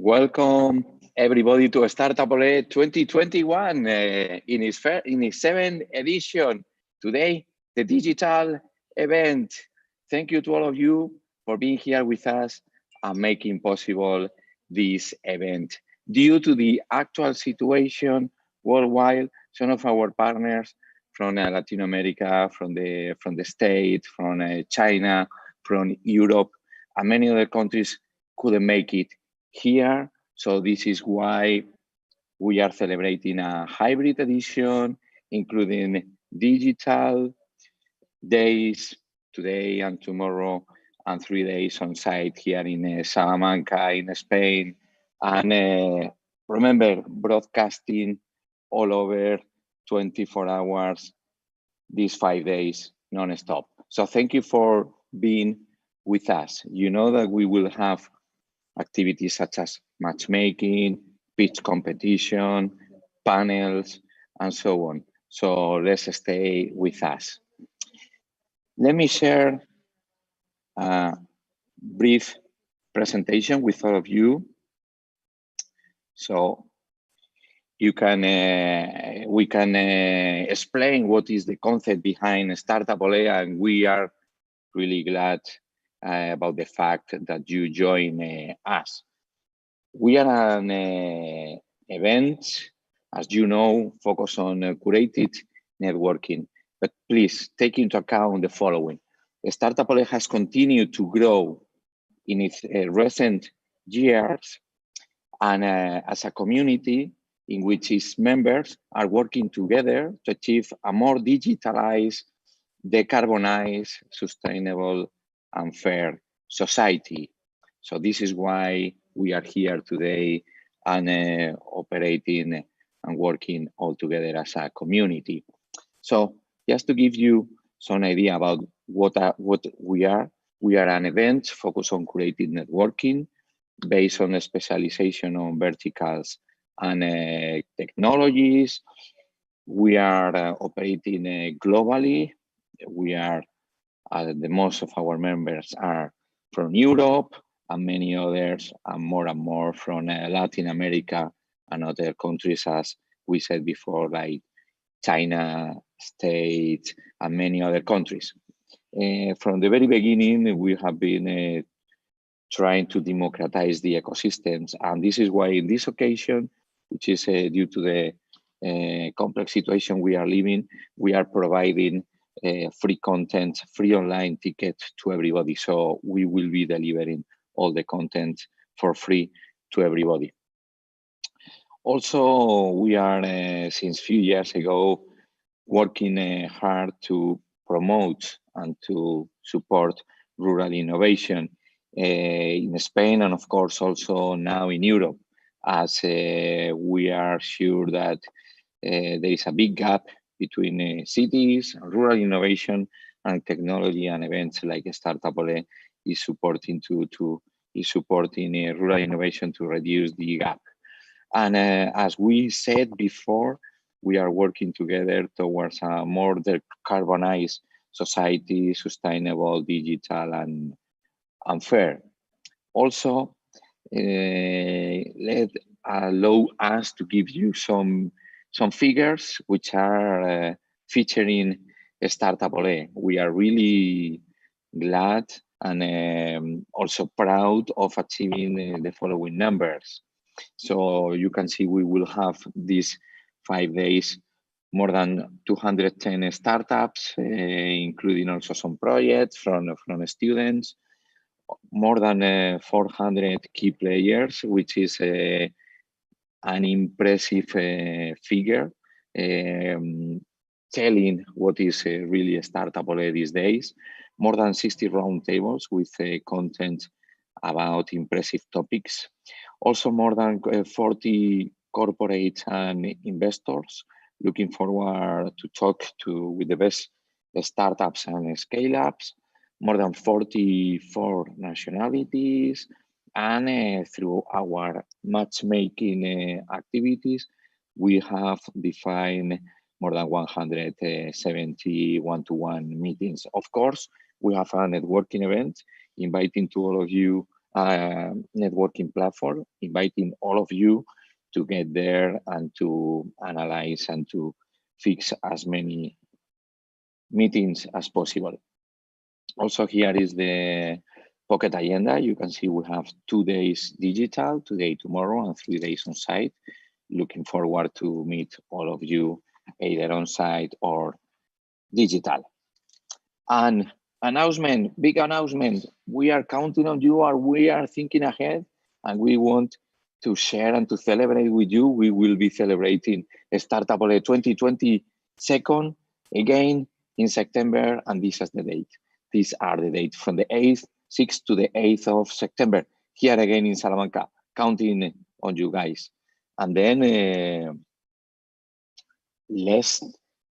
Welcome everybody to Startup Ole 2021 in its 7th edition. Today, the digital event. Thank you to all of you for being here with us and making possible this event. Due to the actual situation worldwide, some of our partners from Latin America, from the States, from China, from Europe, and many other countries couldn't make it here. So this is why we are celebrating a hybrid edition, including digital days today and tomorrow, and 3 days on site here in Salamanca, in Spain. And remember, broadcasting all over 24 hours, these 5 days, non-stop. So thank you for being with us. You know that we will have activities such as matchmaking, pitch competition, panels, and so on. So let's stay with us. Let me share a brief presentation with all of you. So we can explain what is the concept behind Startup Ole, and we are really glad about the fact that you join us. We are an event, as you know, focused on curated networking, but please take into account the following. Startup Ole has continued to grow in its recent years, and as a community in which its members are working together to achieve a more digitalized, decarbonized, sustainable, and fair society. So this is why we are here today and operating and working all together as a community. So just to give you some idea about what we are an event focused on curated networking based on a specialization on verticals and technologies. We are operating globally. We are the most of our members are from Europe, and many others, and more from Latin America and other countries, as we said before, like China, States, and many other countries. From the very beginning, we have been trying to democratize the ecosystems, and this is why in this occasion, which is due to the complex situation we are living, we are providing free content, free online tickets to everybody. So we will be delivering all the content for free to everybody. Also, we are, since a few years ago, working hard to promote and to support rural innovation in Spain, and of course also now in Europe, as we are sure that there is a big gap between cities, rural innovation, and technology, and events like Startup Ole is supporting rural innovation to reduce the gap. And as we said before, we are working together towards a more decarbonized society, sustainable, digital, and fair. Also, allow us to give you some figures which are featuring Startup Ole. We are really glad and also proud of achieving the following numbers. So you can see we will have these 5 days more than 210 startups, including also some projects from students, more than 400 key players, which is an impressive figure, telling what is really a Startup Ole these days. More than 60 roundtables with content about impressive topics. Also more than 40 corporates and investors looking forward to talk with the best startups and scale-ups. More than 44 nationalities, and through our matchmaking activities, we have defined more than 170 one-to-one meetings. Of course, we have a networking event inviting to all of you networking platform, inviting all of you to get there and to analyze and to fix as many meetings as possible. Also, here is the Pocket agenda. You can see we have 2 days digital, today, tomorrow, and 3 days on site. Looking forward to meet all of you either on site or digital. And announcement, big announcement. We are counting on you, or we are thinking ahead, and we want to share and to celebrate with you. We will be celebrating Startup Ole 2022 again in September, and this is the date. These are the dates from the 6th to the 8th of September, here again in Salamanca, counting on you guys. And then let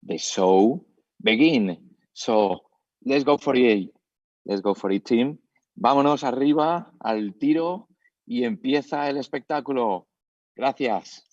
the show begin. So let's go for it. Let's go for it, team. Vámonos arriba al tiro y empieza el espectáculo. Gracias.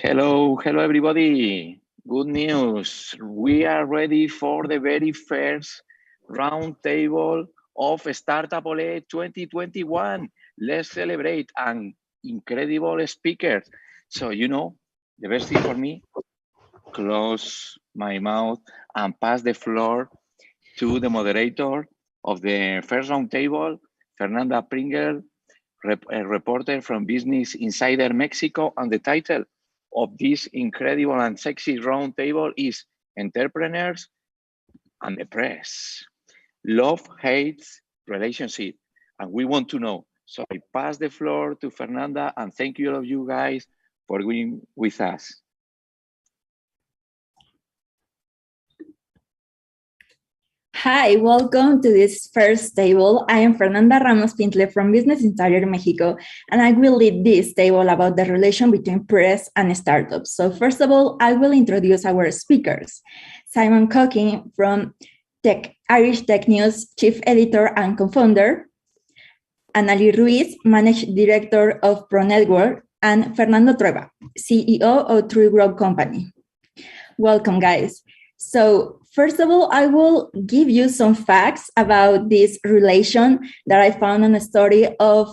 Hello, everybody. Good news. We are ready for the very first roundtable of Startup Ole 2021. Let's celebrate an incredible speaker. So, the best thing for me, close my mouth and pass the floor to the moderator of the first roundtable, Fernanda Pringle, a reporter from Business Insider Mexico, and the title of this incredible and sexy roundtable is Entrepreneurs and the Press. Love, hates, relationship. And we want to know. So I pass the floor to Fernanda, and thank you all of you guys for being with us. Hi, welcome to this first table. I am Fernanda Ramos Pintle from Business Insider Mexico, and I will lead this table about the relation between press and startups. So first of all, I will introduce our speakers. Simon Cocking from Irish Tech News, Chief Editor and Co-founder. Anali Ruiz, Managing Director of Pro Network, and Fernando Trueba, CEO of True Growth Company. Welcome, guys. So first of all, I will give you some facts about this relation that I found on a story of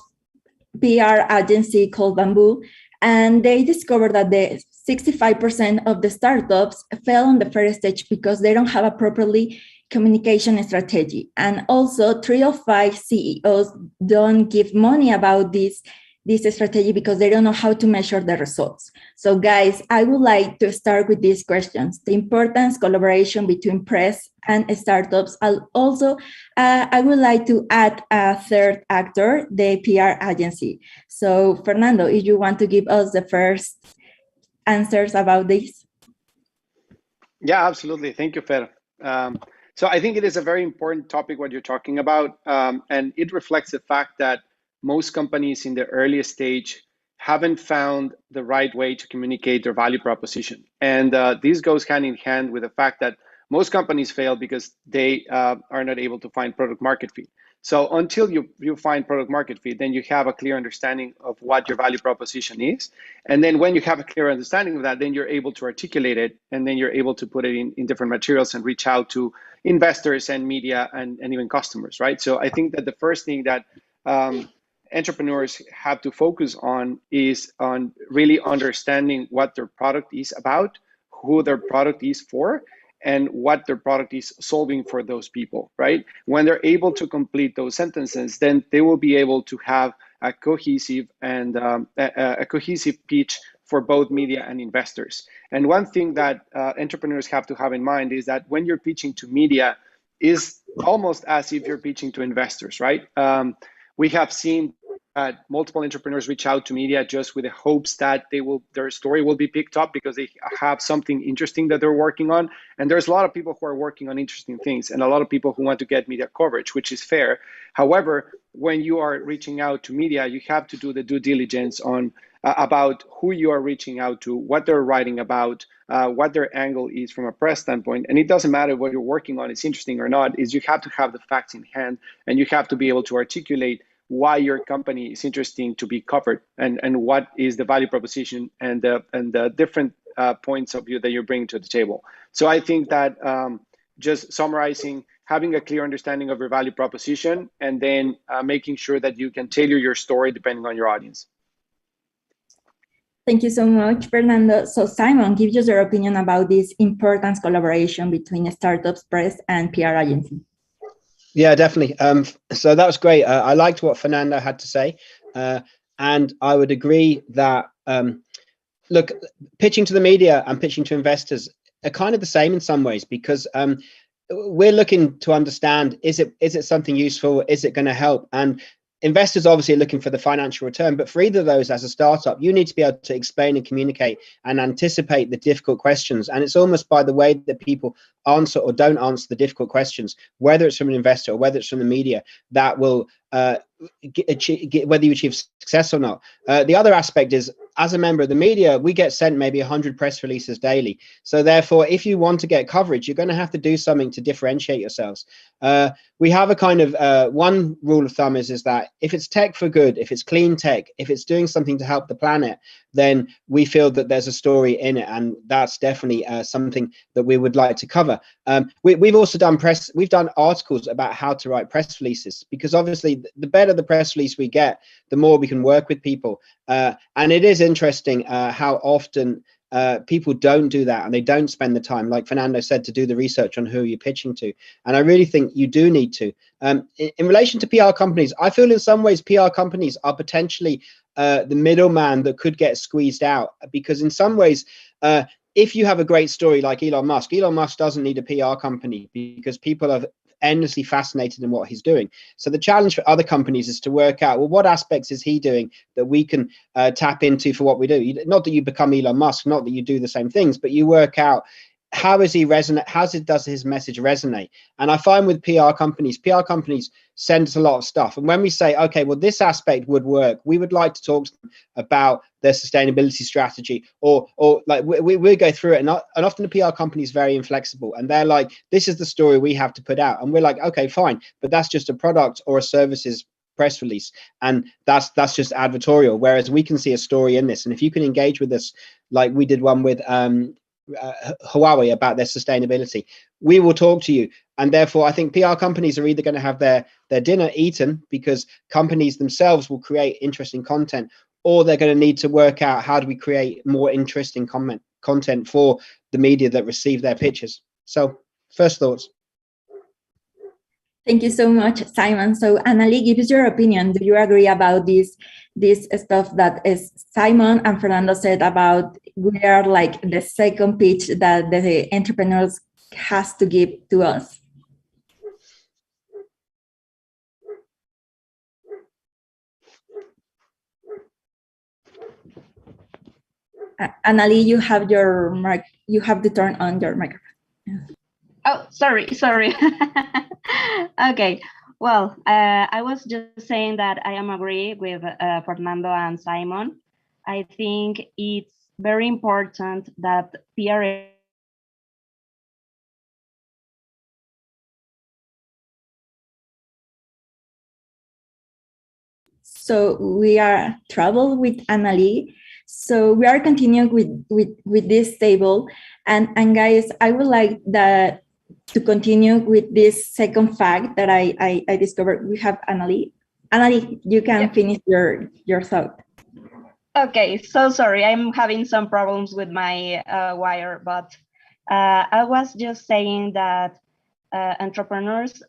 PR agency called Bamboo, and they discovered that the 65% of the startups fail on the first stage because they don't have a properly communication strategy. And also 3 of 5 CEOs don't give money about this strategy because they don't know how to measure the results. So guys, I would like to start with these questions. The importance collaboration between press and startups. I would like to add a third actor, the PR agency. So Fernando, if you want to give us the first answers about this. Yeah, absolutely. Thank you, Fer. So I think it is a very important topic what you're talking about, and it reflects the fact that most companies in the earliest stage haven't found the right way to communicate their value proposition. And this goes hand in hand with the fact that most companies fail because they are not able to find product market fit. So until you find product market fit, then you have a clear understanding of what your value proposition is. And then when you have a clear understanding of that, then you're able to articulate it, and then you're able to put it in different materials and reach out to investors and media and even customers, right? So I think that the first thing that entrepreneurs have to focus on is on really understanding what their product is about, who their product is for, and what their product is solving for those people, right? When they're able to complete those sentences, then they will be able to have a cohesive and a cohesive pitch for both media and investors. And one thing that entrepreneurs have to have in mind is that when you're pitching to media, is almost as if you're pitching to investors, right? We have seen multiple entrepreneurs reach out to media just with the hopes that their story will be picked up because they have something interesting that they're working on. And there's a lot of people who are working on interesting things and a lot of people who want to get media coverage, which is fair. However, when you are reaching out to media, you have to do the due diligence on about who you are reaching out to, what they're writing about, what their angle is from a press standpoint. And it doesn't matter what you're working on is interesting or not, is you have to have the facts in hand and you have to be able to articulate why your company is interesting to be covered and what is the value proposition and the different points of view that you're bringing to the table. So I think that just summarizing, having a clear understanding of your value proposition and then making sure that you can tailor your story depending on your audience. Thank you so much, Fernando. So Simon, give us your opinion about this importance collaboration between startups, press, and PR agency. Yeah, definitely. So that was great. I liked what Fernando had to say. And I would agree that, look, pitching to the media and pitching to investors are kind of the same in some ways because we're looking to understand, is it something useful? Is it going to help? And investors obviously are looking for the financial return, but for either of those as a startup, you need to be able to explain and communicate and anticipate the difficult questions. And it's almost by the way that people answer or don't answer the difficult questions, whether it's from an investor or whether it's from the media, that will whether you achieve success or not. The other aspect is, as a member of the media, we get sent maybe 100 press releases daily. So therefore, if you want to get coverage, you're going to have to do something to differentiate yourselves. We have a kind of one rule of thumb is that if it's tech for good, if it's clean tech, if it's doing something to help the planet, then we feel that there's a story in it, and that's definitely something that we would like to cover. We've also done we've done articles about how to write press releases, because obviously the better the press release we get, the more we can work with people. And it is interesting how often people don't do that, and they don't spend the time, like Fernando said, to do the research on who you're pitching to. And I really think you do need to. In relation to PR companies, I feel in some ways PR companies are potentially the middleman that could get squeezed out, because in some ways, if you have a great story like Elon Musk doesn't need a PR company, because people are endlessly fascinated in what he's doing. So the challenge for other companies is to work out, well, what aspects is he doing that we can tap into for what we do? Not that you become Elon Musk, not that you do the same things, but you work out, how is he resonate? Does his message resonate? And I find with PR companies send us a lot of stuff. And when we say, okay, well, this aspect would work, we would like to talk to them about their sustainability strategy, or like we go through it. And often the PR company is very inflexible, and they're like, this is the story we have to put out. And we're like, okay, fine, but that's just a product or a services press release, and that's just advertorial. Whereas we can see a story in this. And if you can engage with us, like we did one with Huawei about their sustainability, we will talk to you. And therefore, I think PR companies are either going to have their dinner eaten, because companies themselves will create interesting content, or they're going to need to work out, how do we create more interesting content for the media that receive their pitches. So first thoughts. Thank you so much, Simon. So Annalie, give us your opinion. Do you agree about this stuff that is Simon and Fernando said about, we are like the second pitch that the entrepreneurs has to give to us? Annalie, you have to turn on your microphone. Oh, sorry. Okay. Well, I was just saying that I am agree with Fernando and Simon. I think it's very important that PR So we are troubled with Annalie. So we are continuing with this table, and guys, I would like to continue with this second fact that I discovered. We have Annalie. Annalie, you can finish your thought. Okay, so sorry, I'm having some problems with my wire, but I was just saying that entrepreneurs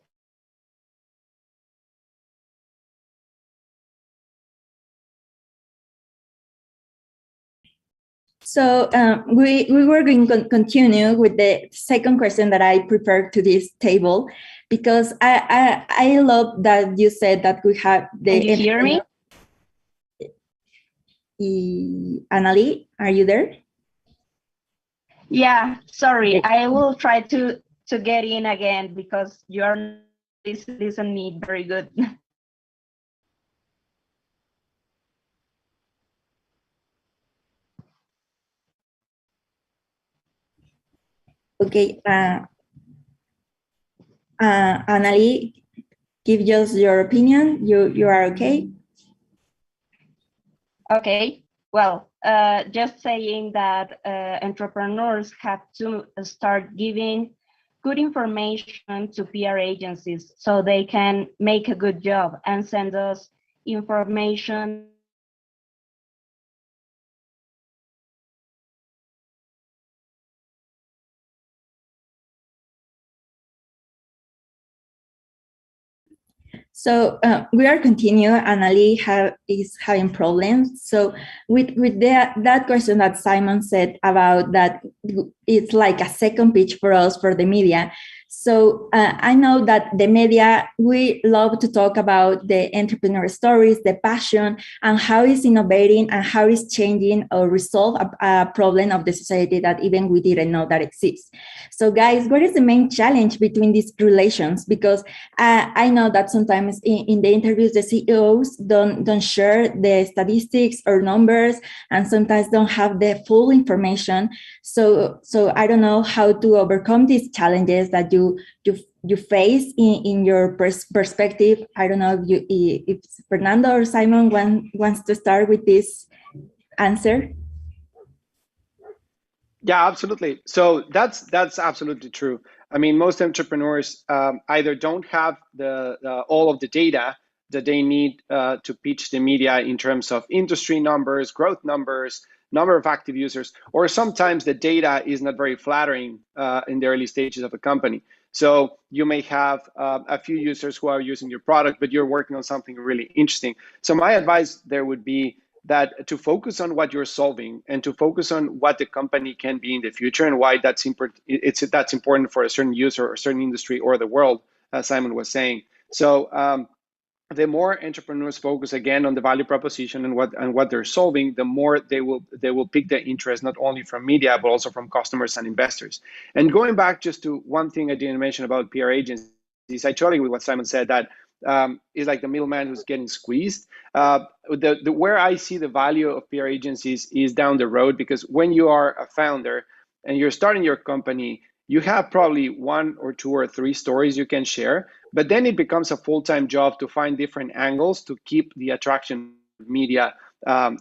So we were going to continue with the second question that I prepared to this table, because I love that you said that we have the. Can you hear me? Annalie, are you there? Yeah, sorry. I will try to get in again, because you are listening me very good. Okay, Annalie, give us your opinion. You are okay? Okay. Well, just saying that entrepreneurs have to start giving good information to PR agencies so they can make a good job and send us information. So we are continuing. Annalie is having problems. So with that question that Simon said about that, it's like a second pitch for us, for the media. So I know that the media, we love to talk about the entrepreneur stories, the passion, and how it's innovating and how it's changing or resolve a problem of the society that even we didn't know that exists. So guys, what is the main challenge between these relations? Because I know that sometimes in the interviews, the CEOs don't share the statistics or numbers, and sometimes don't have the full information. So I don't know how to overcome these challenges that you face in your perspective. I don't know if Fernando or Simon wants to start with this answer. Yeah, absolutely. So that's absolutely true. I mean, most entrepreneurs either don't have all of the data that they need to pitch the media in terms of industry numbers, growth numbers, number of active users, or sometimes the data is not very flattering in the early stages of a company. So you may have a few users who are using your product, but you're working on something really interesting. So my advice there would be that to focus on what you're solving and to focus on what the company can be in the future and why that's important. That's important for a certain user or a certain industry or the world, as Simon was saying. So the more entrepreneurs focus again on the value proposition and what they're solving, the more they will pick their interest not only from media but also from customers and investors. And going back just to one thing I didn't mention about PR agencies, I totally agree with what Simon said, that is like the middleman who's getting squeezed. Where I see the value of PR agencies is down the road, because when you are a founder and you're starting your company, you have probably 1 or 2 or 3 stories you can share, but then it becomes a full-time job to find different angles to keep the attraction media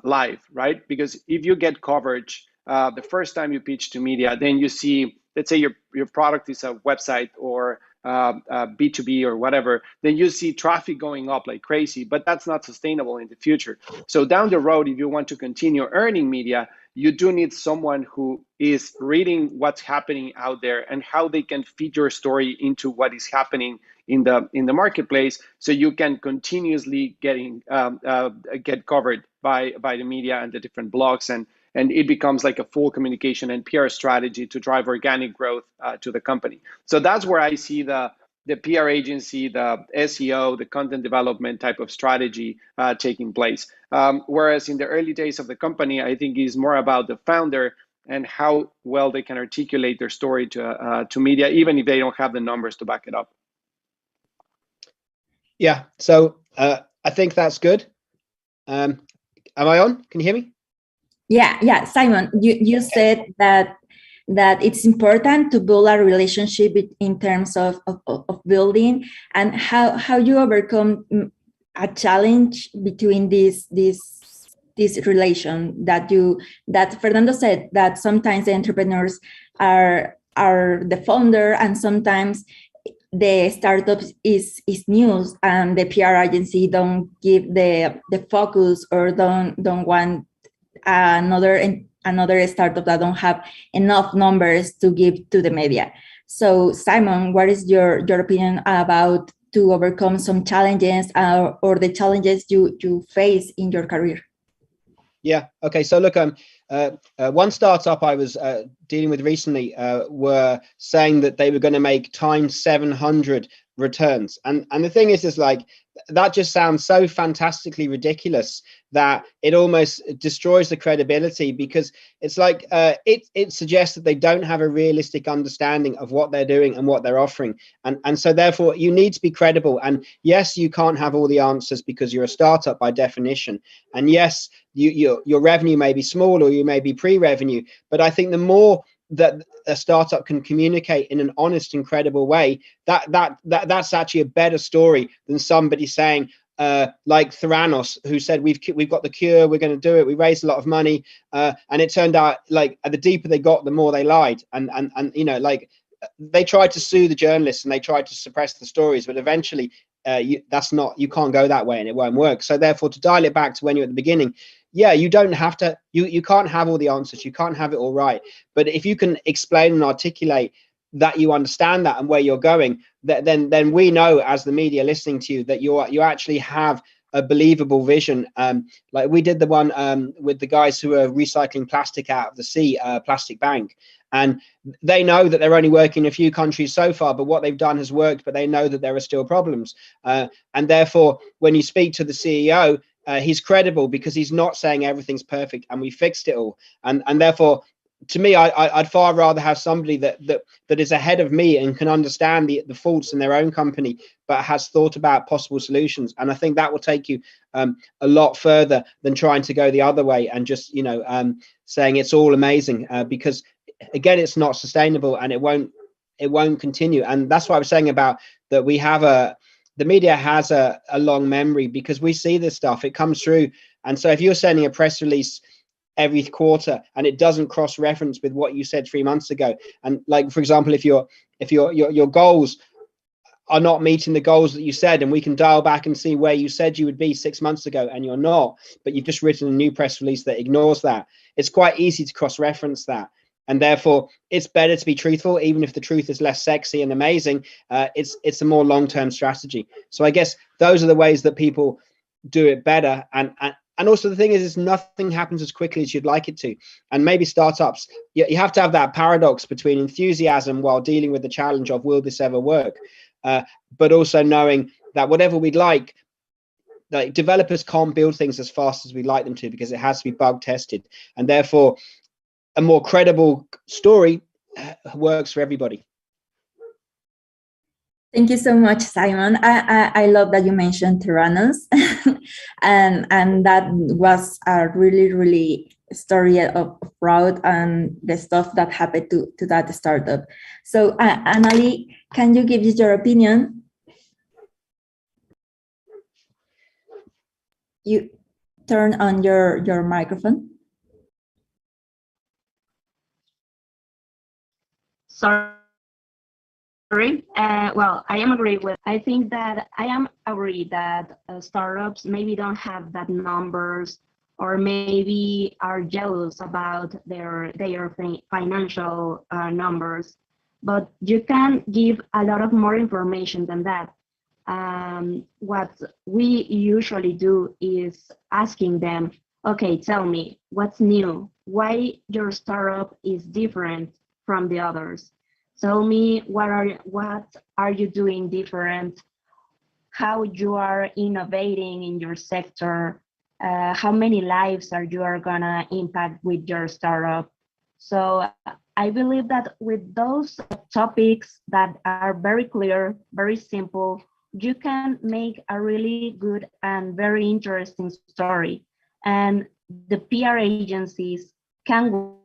live, right? Because if you get coverage the first time you pitch to media, then you see, let's say your product is a website or B2B or whatever, then you see traffic going up like crazy, but that's not sustainable in the future. So down the road, if you want to continue earning media, you do need someone who is reading what's happening out there and how they can feed your story into what is happening in the marketplace, so you can continuously get covered by the media and the different blogs, and it becomes like a full communication and PR strategy to drive organic growth to the company. So that's where I see the PR agency, the SEO, the content development type of strategy taking place. Whereas in the early days of the company, I think is more about the founder and how well they can articulate their story to media, even if they don't have the numbers to back it up. Yeah, so I think that's good. Am I on? Can you hear me? Yeah, Simon, you said that it's important to build a relationship in terms of building, and how you overcome a challenge between this relation that Fernando said, that sometimes the entrepreneurs are the founder, and sometimes the startup is news, and the PR agency don't give the focus, or don't want another startup that don't have enough numbers to give to the media. So Simon, what is your opinion about to overcome some challenges or the challenges you face in your career? Yeah. Okay. So look, one startup I was dealing with recently were saying that they were going to make times 700 returns, and the thing is like, that just sounds so fantastically ridiculous that it almost destroys the credibility, because it's like it suggests that they don't have a realistic understanding of what they're doing and what they're offering, and so therefore you need to be credible. And yes, you can't have all the answers because you're a startup by definition, and yes, your revenue may be small or you may be pre-revenue, but I think the more that a startup can communicate in an honest and credible way, that's actually a better story than somebody saying like Theranos, who said we've got the cure, we're going to do it, we raised a lot of money, and it turned out like the deeper they got, the more they lied, and you know, like they tried to sue the journalists and they tried to suppress the stories, but eventually you can't go that way and it won't work. So therefore, to dial it back to when you're at the beginning, yeah, you don't have to, you can't have all the answers, you can't have it all right, but if you can explain and articulate that you understand that and where you're going, then we know as the media listening to you that you actually have a believable vision. Like we did the one with the guys who are recycling plastic out of the sea, Plastic Bank, and they know that they're only working in a few countries so far, but what they've done has worked, but they know that there are still problems. And therefore, when you speak to the CEO, he's credible because he's not saying everything's perfect and we fixed it all. And therefore, to me, I'd far rather have somebody that is ahead of me and can understand the faults in their own company, but has thought about possible solutions. And I think that will take you a lot further than trying to go the other way and just, saying it's all amazing, because again, it's not sustainable and it won't continue. And that's what I was saying about that we have the media has a long memory, because we see this stuff, it comes through. And so if you're sending a press release every quarter and it doesn't cross-reference with what you said 3 months ago, and like, for example, if your goals are not meeting the goals that you said, and we can dial back and see where you said you would be 6 months ago and you're not, but you've just written a new press release that ignores that, it's quite easy to cross-reference that. And therefore, it's better to be truthful, even if the truth is less sexy and amazing. It's a more long-term strategy. So I guess those are the ways that people do it better. And also the thing is nothing happens as quickly as you'd like it to. And maybe startups, you have to have that paradox between enthusiasm while dealing with the challenge of, will this ever work? But also knowing that whatever we'd like developers can't build things as fast as we'd like them to, because it has to be bug tested. And therefore, a more credible story works for everybody. Thank you so much, Simon. I love that you mentioned Tyrannos, and that was a really story of fraud and the stuff that happened to that startup. So, Annalie, can you give us your opinion? You turn on your microphone. Sorry. Well, I think that I am agree that startups maybe don't have that numbers, or maybe are jealous about their financial numbers, but you can give a lot of more information than that. What we usually do is asking them, okay, tell me what's new, why your startup is different from the others. Tell me what are you doing different, how you are innovating in your sector, how many lives are you gonna impact with your startup. So I believe that with those topics that are very clear, very simple, you can make a really good and very interesting story, and the PR agencies can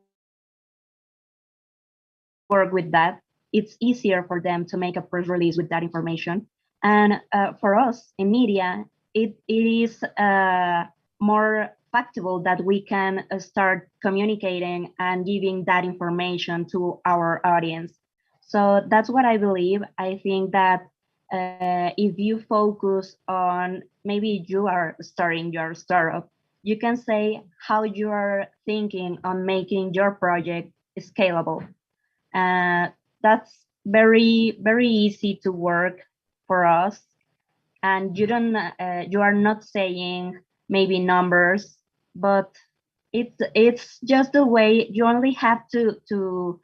work with that. It's easier for them to make a press release with that information. And for us in media, it is more factual that we can start communicating and giving that information to our audience. So that's what I believe. I think that if you focus on, maybe you are starting your startup, you can say how you are thinking on making your project scalable. That's very easy to work for us, and you are not saying maybe numbers, but it's just the way you only have to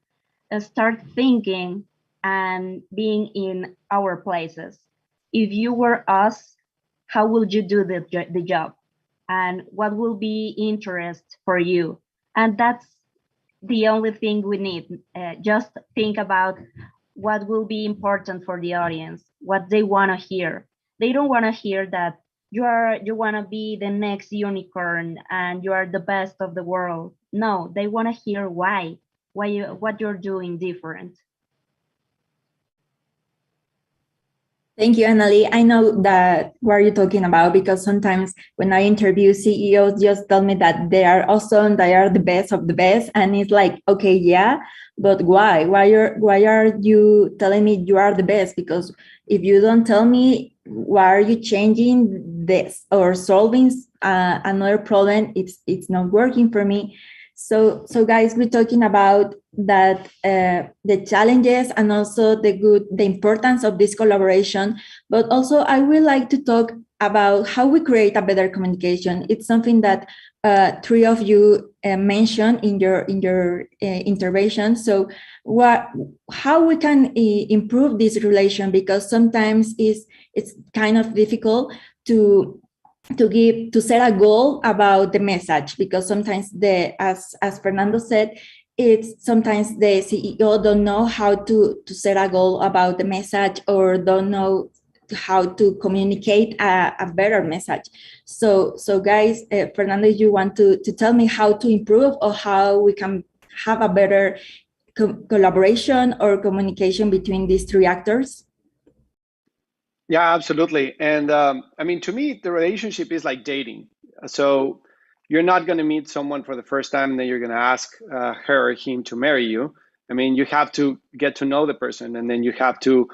start thinking and being in our places. If you were us, how would you do the job, and what will be interest for you? And that's the only thing we need. Just think about what will be important for the audience, what they want to hear. They don't want to hear that you want to be the next unicorn and you are the best of the world. No, they want to hear what you're doing different. Thank you, Annalie. I know that what you're talking about, because sometimes when I interview CEOs, just tell me that they are awesome, they are the best of the best, and it's like, okay, yeah, but why? Why are you telling me you are the best? Because if you don't tell me, why are you changing this or solving another problem? It's not working for me. So guys, we're talking about that the challenges and also the importance of this collaboration. But also, I would like to talk about how we create a better communication. It's something that three of you mentioned in your intervention. So, how we can improve this relation, because sometimes it's kind of difficult to set a goal about the message, because sometimes as Fernando said, it's sometimes the CEO don't know how to set a goal about the message, or don't know how to communicate a better message. So guys, Fernando, you want to tell me how to improve, or how we can have a better collaboration or communication between these three actors? Yeah, absolutely. And I mean, to me, the relationship is like dating. So you're not going to meet someone for the first time and then you're going to ask her or him to marry you. I mean, you have to get to know the person, and then you have to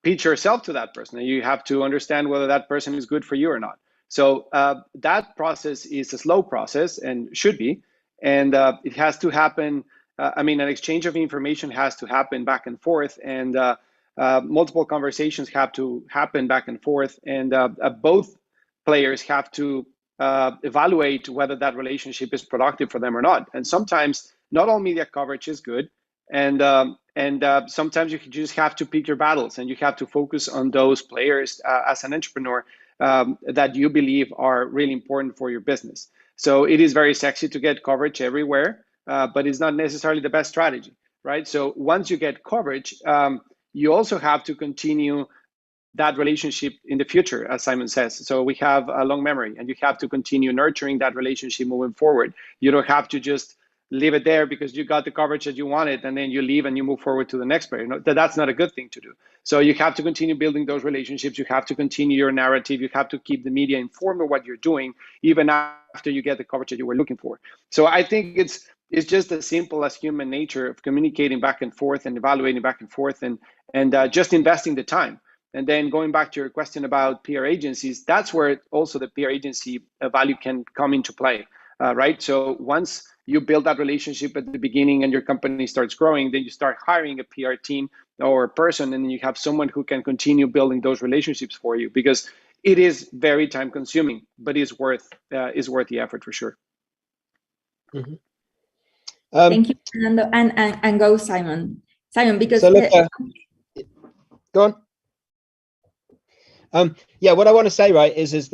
pitch yourself to that person, and you have to understand whether that person is good for you or not. So that process is a slow process, and should be, and it has to happen. I mean, an exchange of information has to happen back and forth, and multiple conversations have to happen back and forth, and both players have to evaluate whether that relationship is productive for them or not. And sometimes not all media coverage is good, and sometimes you just have to pick your battles, and you have to focus on those players as an entrepreneur that you believe are really important for your business. So it is very sexy to get coverage everywhere, but it's not necessarily the best strategy, right? So once you get coverage, you also have to continue that relationship in the future, as Simon says. So we have a long memory, and you have to continue nurturing that relationship moving forward. You don't have to just leave it there because you got the coverage that you wanted, and then you leave and you move forward to the next player. No, that's not a good thing to do. So you have to continue building those relationships. You have to continue your narrative. You have to keep the media informed of what you're doing, even after you get the coverage that you were looking for. So I think it's just as simple as human nature of communicating back and forth and evaluating back and forth, and just investing the time. And then going back to your question about PR agencies, that's where also the PR agency value can come into play, right? So once you build that relationship at the beginning and your company starts growing, then you start hiring a PR team or a person, and then you have someone who can continue building those relationships for you, because it is very time consuming, but is worth the effort for sure. Mm-hmm. Thank you, Fernando, and go Simon. Simon, because so look, go on. Yeah, what I want to say, right, is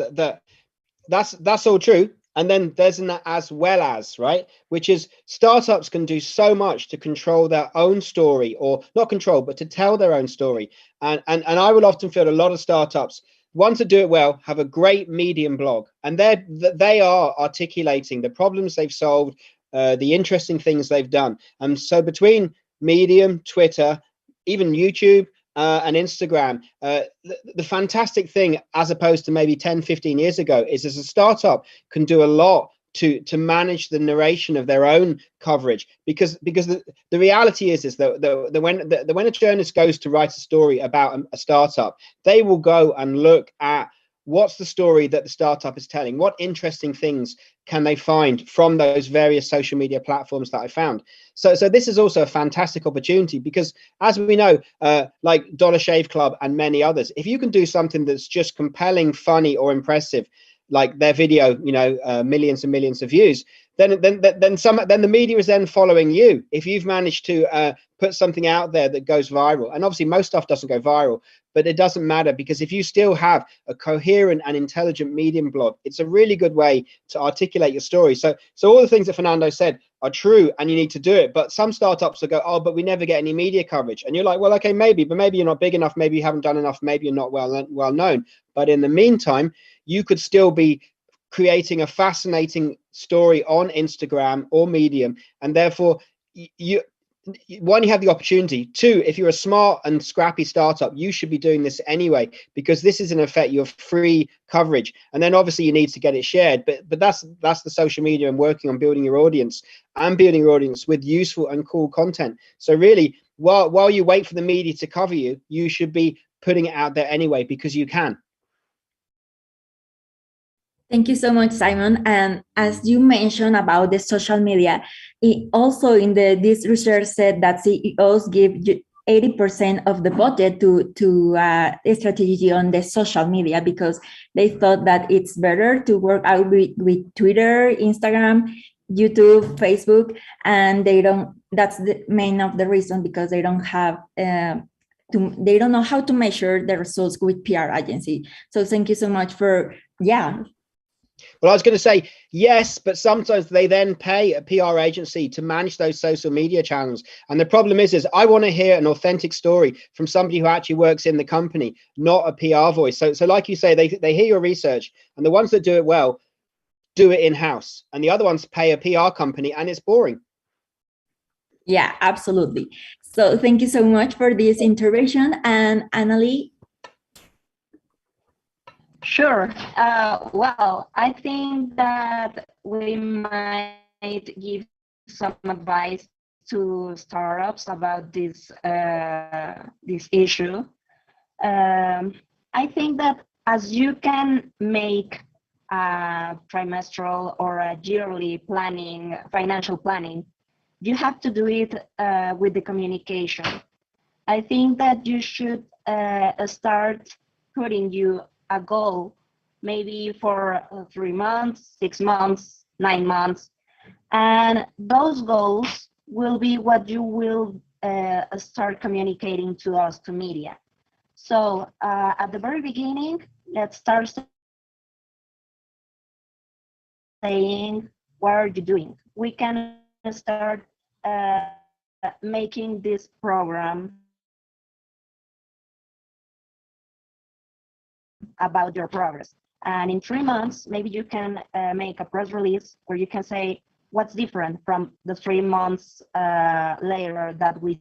that's all true. And then there's an as well as, right, which is startups can do so much to control their own story, or not control, but to tell their own story. And I will often feel a lot of startups want to do it well, have a great Medium blog, and they are articulating the problems they've solved, the interesting things they've done. And so between Medium, Twitter, even YouTube, and Instagram, the fantastic thing, as opposed to maybe 10, 15 years ago, is as a startup can do a lot to manage the narration of their own coverage, because the reality is that when a journalist goes to write a story about a startup, they will go and look at what's the story that the startup is telling, what interesting things can they find from those various social media platforms that I found. So this is also a fantastic opportunity, because as we know, like Dollar Shave Club and many others, if you can do something that's just compelling, funny, or impressive, like their video, millions and millions of views, then the media is then following you. If you've managed to put something out there that goes viral, and obviously most stuff doesn't go viral, but it doesn't matter, because if you still have a coherent and intelligent Medium blog, it's a really good way to articulate your story. So all the things that Fernando said are true, and you need to do it. But some startups will go, oh, but we never get any media coverage. And you're like, well, okay, maybe, but maybe you're not big enough, maybe you haven't done enough, maybe you're not well known. But in the meantime, you could still be creating a fascinating story on Instagram or Medium, and therefore one, you have the opportunity. Two, if you're a smart and scrappy startup, you should be doing this anyway, because this is in effect your free coverage. And then obviously you need to get it shared, but that's the social media and working on building your audience, and building your audience with useful and cool content. So really, while you wait for the media to cover you, you should be putting it out there anyway, because you can. Thank you so much, Simon. And as you mentioned about the social media, it also in this research said that CEOs give 80% of the budget to a strategy on the social media because they thought that it's better to work out with Twitter, Instagram, YouTube, Facebook, and they don't. That's the main of the reason because they don't have. They don't know how to measure the results with PR agency. So thank you so much for Well, I was going to say yes, but sometimes they then pay a PR agency to manage those social media channels. And the problem is I want to hear an authentic story from somebody who actually works in the company, not a PR voice. So like you say, they hear your research, and the ones that do it well do it in-house, and the other ones pay a PR company, and it's boring. Yeah, absolutely. So thank you so much for this intervention. And Annalie? Sure. Well, I think that we might give some advice to startups about this issue. I think that as you can make a trimestral or a yearly planning, financial planning, you have to do it with the communication. I think that you should start putting you a goal, maybe for 3 months, 6 months, 9 months, and those goals will be what you will start communicating to us, to media. So at the very beginning, let's start saying, what are you doing? We can start making this program about your progress. And in 3 months, maybe you can make a press release where you can say what's different from the 3 months later that we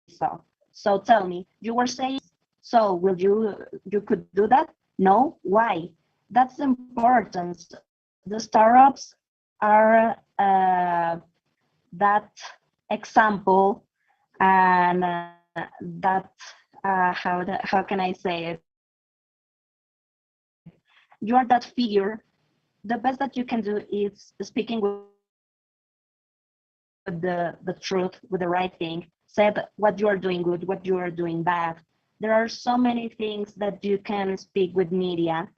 saw. So tell me, you were saying, so will you could do that? No, why? That's important. The startups are that example, and that how can I say it? You are that figure. The best that you can do is speaking with the truth, with the right thing, said what you are doing good, what you are doing bad. There are so many things that you can speak with media,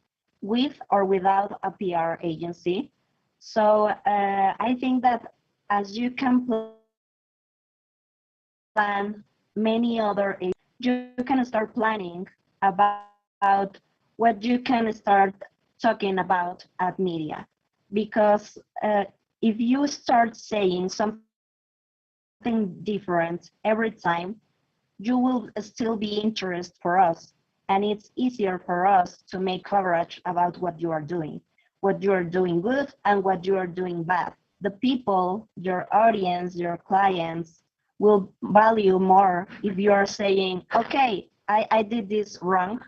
with or without a PR agency. So I think that as you can plan many other, you can start planning about what you can start talking about at media. Because if you start saying something different every time, you will still be interested for us. And it's easier for us to make coverage about what you are doing good and what you are doing bad. The people, your audience, your clients will value more if you are saying, okay, I did this wrong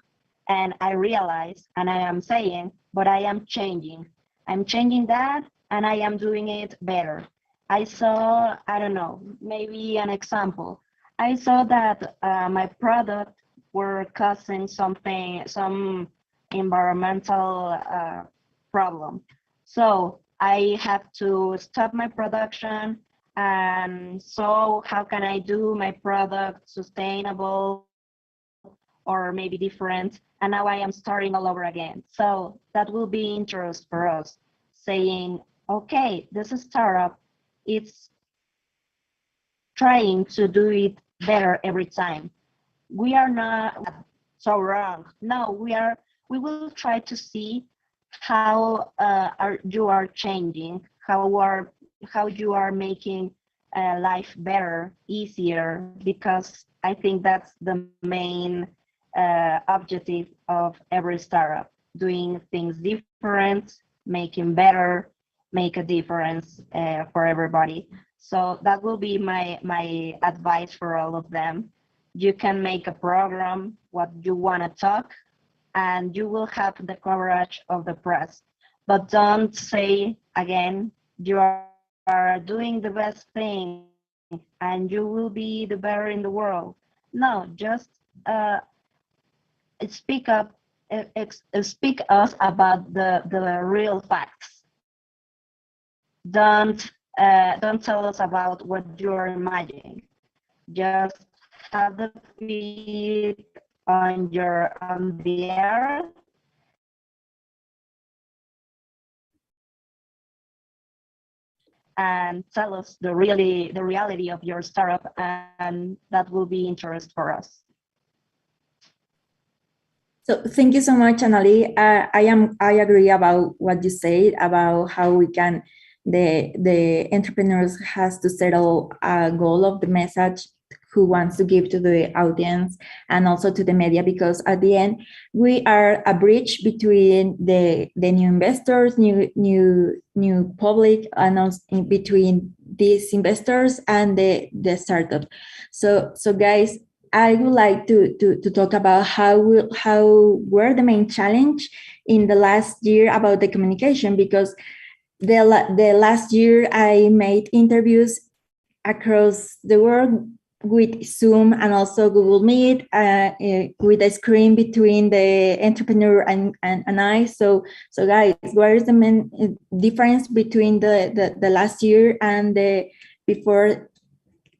and I realize, and I am saying, but I am changing. I'm changing that and I am doing it better. I saw, I don't know, maybe an example. I saw that my product were causing some environmental problem. So I have to stop my production, and so how can I do my product sustainable or maybe different? And now I am starting all over again. So that will be interest for us, saying, okay, this is startup, it's trying to do it better every time. We are not so wrong. No, we will try to see how you are changing, how you are making life better, easier, because I think that's the main objective of every startup: doing things different, making better, make a difference for everybody. So that will be my advice for all of them. You can make a program what you want to talk, and you will have the coverage of the press. But don't say again, you are doing the best thing and you will be the better in the world. No, just speak up speak us about the real facts. Don't tell us about what you're imagining. Just have the feet on the air and tell us the reality of your startup, and that will be interest for us. So thank you so much, Anali. I agree about what you said about how we can the entrepreneurs has to settle a goal of the message who wants to give to the audience and also to the media, because at the end we are a bridge between the new investors, new public, and also in between these investors and the startup. So guys, I would like to talk about how were the main challenge in the last year about the communication, because the last year I made interviews across the world with Zoom and also Google Meet, with a screen between the entrepreneur and I. So guys, what is the main difference between the last year and the before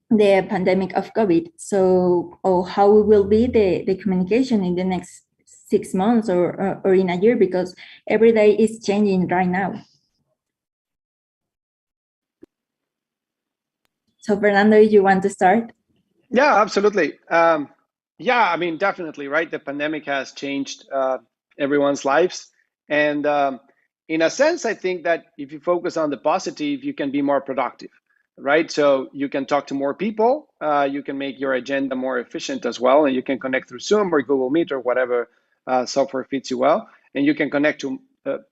the pandemic of COVID? So, how will be the communication in the next 6 months or in a year, because every day is changing right now. So Fernando, you want to start? Yeah, absolutely. Yeah, I mean, definitely, right? The pandemic has changed everyone's lives. And in a sense, I think that if you focus on the positive, you can be more productive, right? So you can talk to more people, you can make your agenda more efficient as well, and you can connect through Zoom or Google Meet or whatever software fits you well. And you can connect to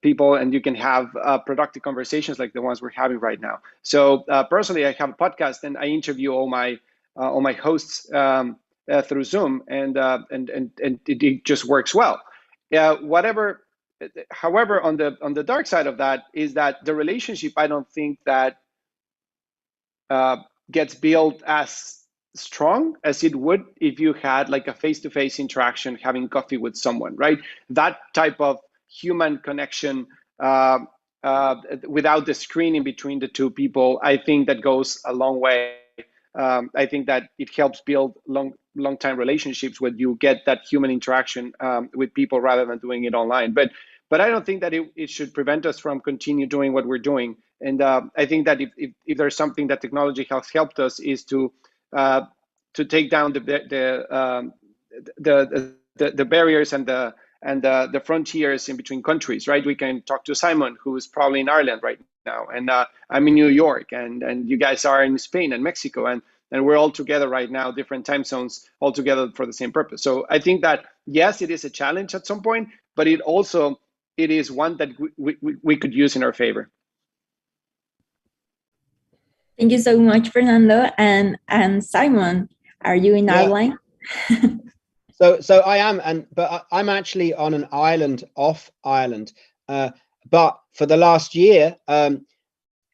people, and you can have productive conversations like the ones we're having right now. So personally, I have a podcast, and I interview all my hosts through Zoom, and it just works well. However, on the dark side of that is that the relationship, I don't think that gets built as strong as it would if you had like a face-to-face interaction, having coffee with someone, right? That type of human connection without the screen in between the two people, I think that goes a long way. I think that it helps build long-time relationships when you get that human interaction with people rather than doing it online. But I don't think that it should prevent us from continue doing what we're doing. And I think that if there's something that technology has helped us is to take down the barriers and the frontiers in between countries, right? We can talk to Simon, who's probably in Ireland right now, and I'm in New York, and you guys are in Spain and Mexico, and we're all together right now, different time zones, all together for the same purpose. So I think that yes, it is a challenge at some point, but it is one that we could use in our favor. Thank you so much, Fernando. And Simon, are you in Ireland? So I am, but I'm actually on an island off Ireland. But for the last year,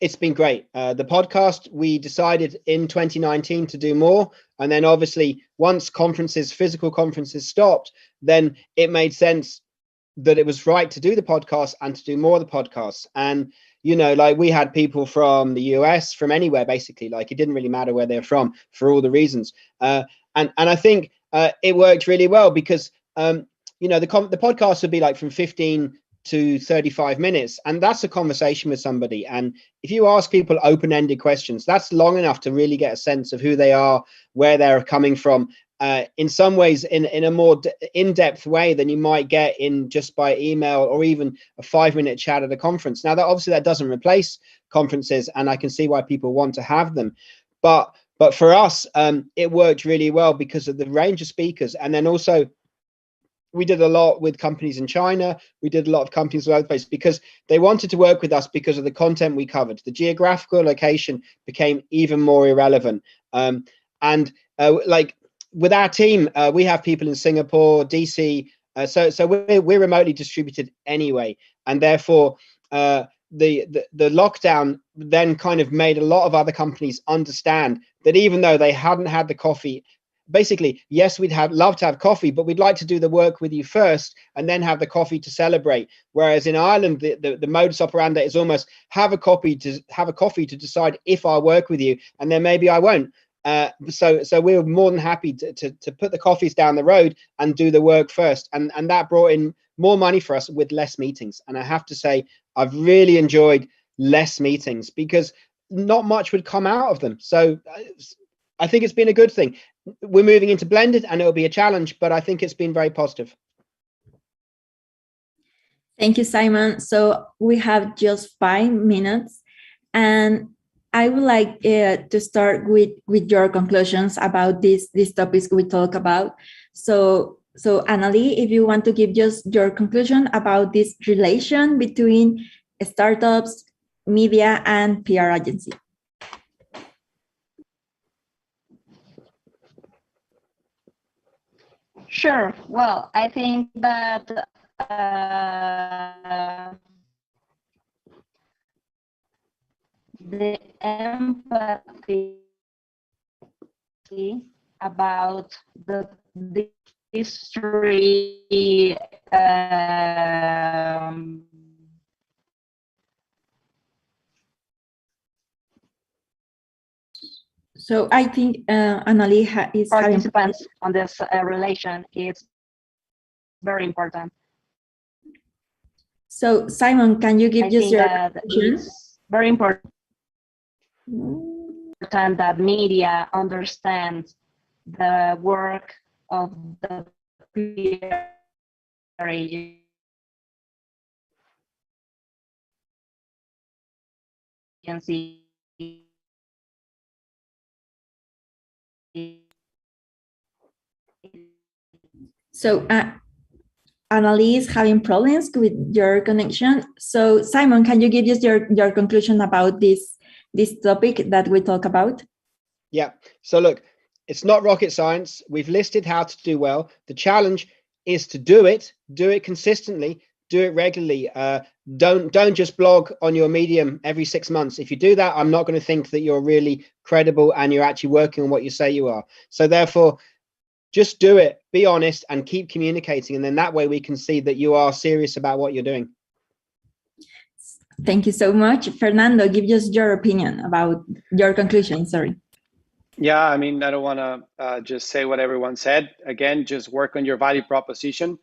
it's been great. The podcast, we decided in 2019 to do more. And then obviously once physical conferences stopped, then it made sense that it was right to do the podcast and to do more of the podcasts. And, you know, like we had people from the US, from anywhere, basically, like it didn't really matter where they're from for all the reasons. And I think it worked really well because, you know, the podcast would be like from 15 to 35 minutes. And that's a conversation with somebody. And if you ask people open-ended questions, that's long enough to really get a sense of who they are, where they're coming from, in some ways in a more in-depth way than you might get in just by email or even a 5-minute chat at a conference. Now, that obviously that doesn't replace conferences, and I can see why people want to have them. But for us, it worked really well because of the range of speakers. And then also, we did a lot with companies in China. We did a lot of companies all over the place because they wanted to work with us because of the content we covered. The geographical location became even more irrelevant. Like with our team, we have people in Singapore, DC. So we're remotely distributed anyway, and therefore the lockdown then kind of made a lot of other companies understand that even though they hadn't had the coffee, basically, yes, we'd love to have coffee, but we'd like to do the work with you first and then have the coffee to celebrate. Whereas in Ireland, the modus operandi is almost have a coffee to decide if I work with you, and then maybe I won't. So we're more than happy to put the coffees down the road and do the work first, and that brought in more money for us with less meetings. And I have to say, I've really enjoyed less meetings because not much would come out of them. So I think it's been a good thing. We're moving into blended and it'll be a challenge, but I think it's been very positive. Thank you, Simon. So we have just 5 minutes, and I would like to start with your conclusions about these topics we talk about. So Annalie, if you want to give just your conclusion about this relation between startups, media, and PR agency. Sure. Well, I think that the empathy about the history so I think Annalie is participants on this relation is very important. So Simon, can you give just your conclusion? It's very important that media understands the work of the PR agency. So Annalie is having problems with your connection. So Simon, can you give us your conclusion about this topic that we talk about? Yeah. So look, it's not rocket science. We've listed how to do well. The challenge is to do it consistently, do it regularly. Don't just blog on your Medium every 6 months. If you do that, I'm not going to think that you're really credible and you're actually working on what you say you are. So therefore, just do it, be honest, and keep communicating. And then that way we can see that you are serious about what you're doing. Thank you so much. Fernando, give us your opinion about your conclusion. Sorry. Yeah, I mean, I don't want to just say what everyone said. Again, just work on your value proposition.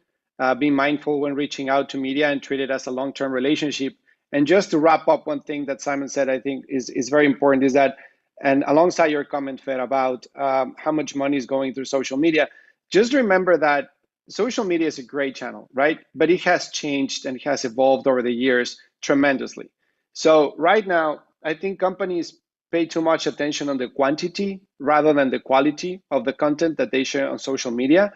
Be mindful when reaching out to media and treat it as a long-term relationship. And just to wrap up, one thing that Simon said, I think is very important is that, and alongside your comment, Fer, about how much money is going through social media, just remember that social media is a great channel, right? But it has changed and it has evolved over the years tremendously. So right now, I think companies pay too much attention on the quantity rather than the quality of the content that they share on social media.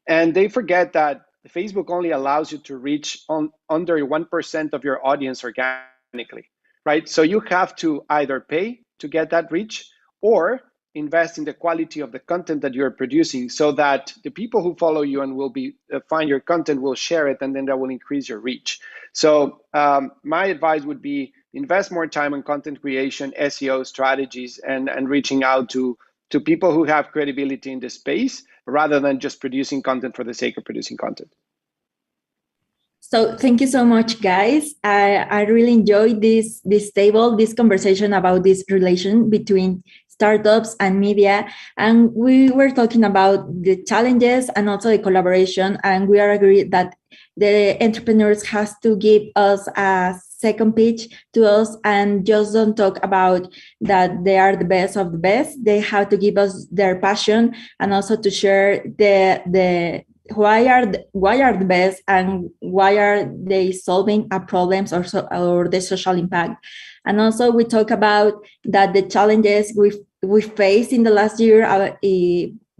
And they forget that Facebook only allows you to reach under 1% of your audience organically, right? So you have to either pay to get that reach or invest in the quality of the content that you're producing so that the people who follow you and will be find your content will share it, and then that will increase your reach. So my advice would be invest more time in content creation, SEO strategies, and reaching out to people who have credibility in the space rather than just producing content for the sake of producing content. So thank you so much, guys. I really enjoyed this conversation about this relation between startups and media. And we were talking about the challenges and also the collaboration. And we are agreed that the entrepreneurs has to give us a second pitch to us and just don't talk about that they are the best of the best. They have to give us their passion and also to share the why are the best and why are they solving a problems or the social impact. And also we talk about that the challenges we faced in the last year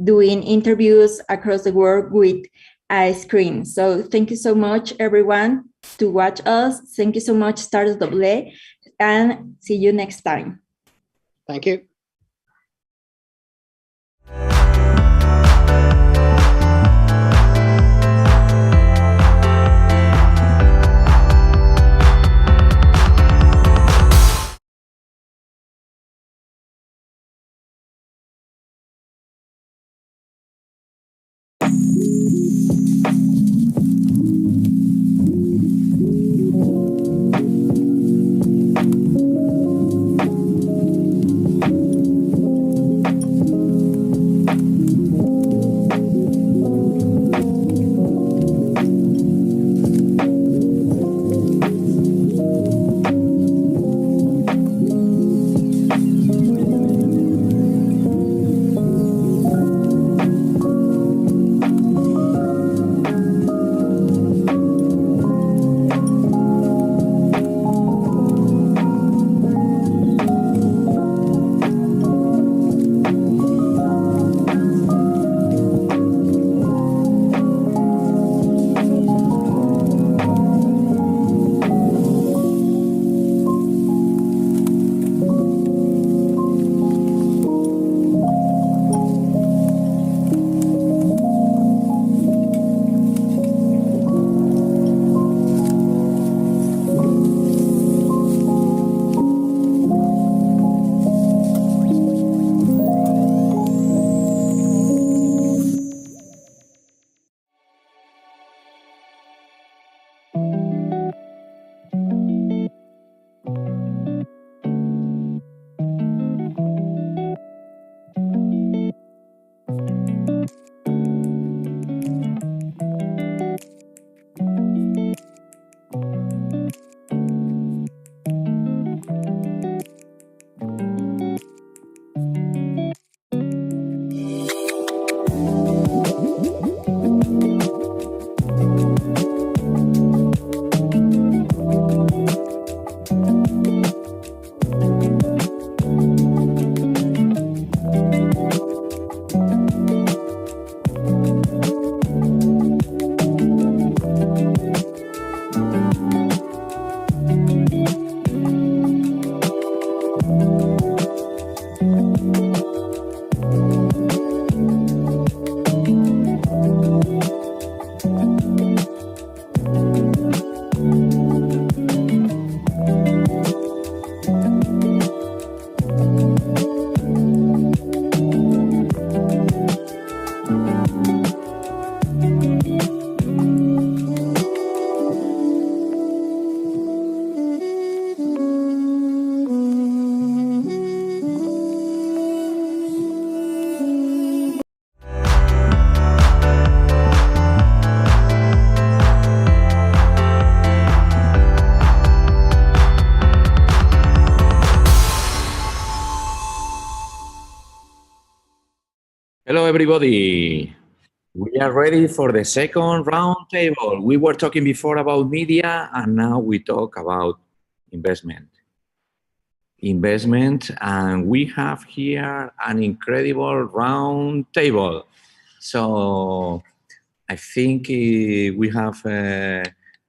doing interviews across the world with a screen. So thank you so much, everyone, to watch us. Thank you so much, Startups AA, and see you next time. Thank you. Hello, everybody. We are ready for the second roundtable. We were talking before about media, and now we talk about investment. And we have here an incredible roundtable. So I think we have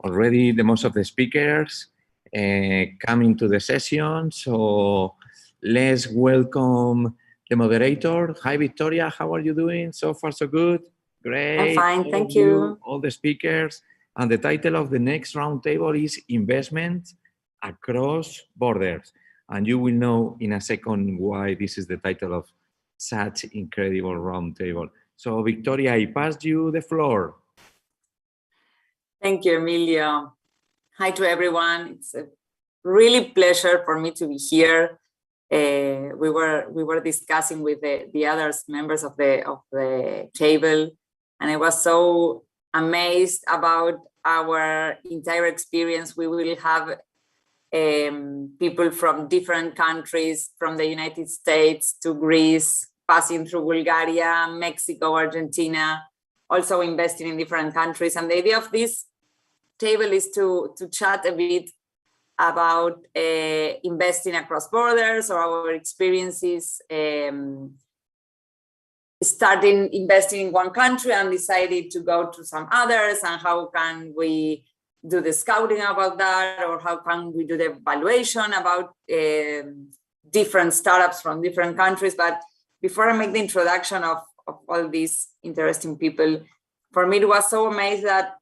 already the most of the speakers coming to the session. So let's welcome the moderator. Hi, Victoria. How are you doing? So far, so good. Great. I'm fine, thank you. All the speakers. And the title of the next roundtable is Investment Across Borders. And you will know in a second why this is the title of such incredible roundtable. So, Victoria, I pass you the floor. Thank you, Emilio. Hi to everyone. It's a really pleasure for me to be here. We were discussing with the other members of the table, and I was so amazed about our entire experience. We will have people from different countries, from the United States to Greece, passing through Bulgaria, Mexico, Argentina, also investing in different countries. And the idea of this table is to chat a bit about investing across borders, or our experiences starting investing in one country and decided to go to some others, and how can we do the scouting about that, or how can we do the evaluation about different startups from different countries. But before I make the introduction of all these interesting people, for me it was so amazing that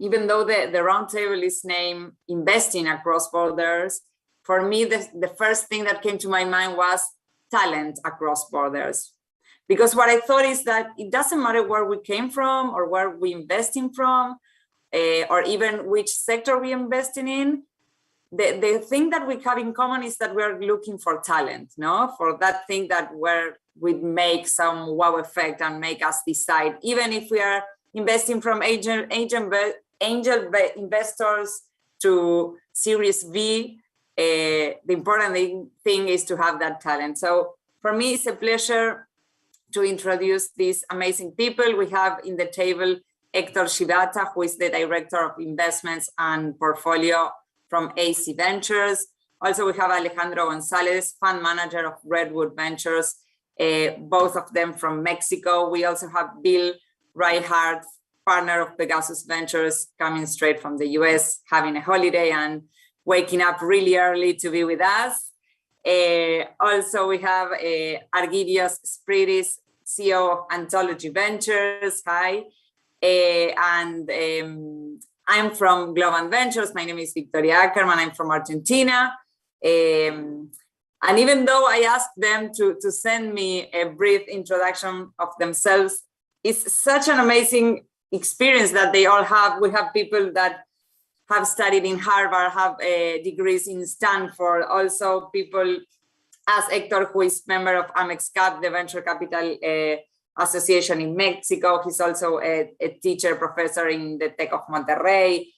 even though the roundtable is named Investing Across Borders, for me the first thing that came to my mind was talent across borders. Because what I thought is that it doesn't matter where we came from or where we're investing from, or even which sector we're investing in. The thing that we have in common is that we're looking for talent, no? For that thing that would make some wow effect and make us decide, even if we are investing from angel investors to Series V, the important thing is to have that talent. So for me, it's a pleasure to introduce these amazing people. We have in the table Hector Shibata, who is the Director of Investments and Portfolio from AC Ventures. Also, we have Alejandro Gonzalez, Fund Manager of Redwood Ventures, both of them from Mexico. We also have Bill Reichardt, partner of Pegasus Ventures, coming straight from the US, having a holiday and waking up really early to be with us. Also, we have Argidios Spridis, CEO of Anthology Ventures. Hi. And I'm from Global Ventures. My name is Victoria Ackerman. I'm from Argentina. And even though I asked them to send me a brief introduction of themselves, it's such an amazing experience that they all have. We have people that have studied in Harvard, have degrees in Stanford, also people as Hector, who is member of Amex Cap, the venture capital association in Mexico. He's also a teacher, professor in the Tech of Monterrey.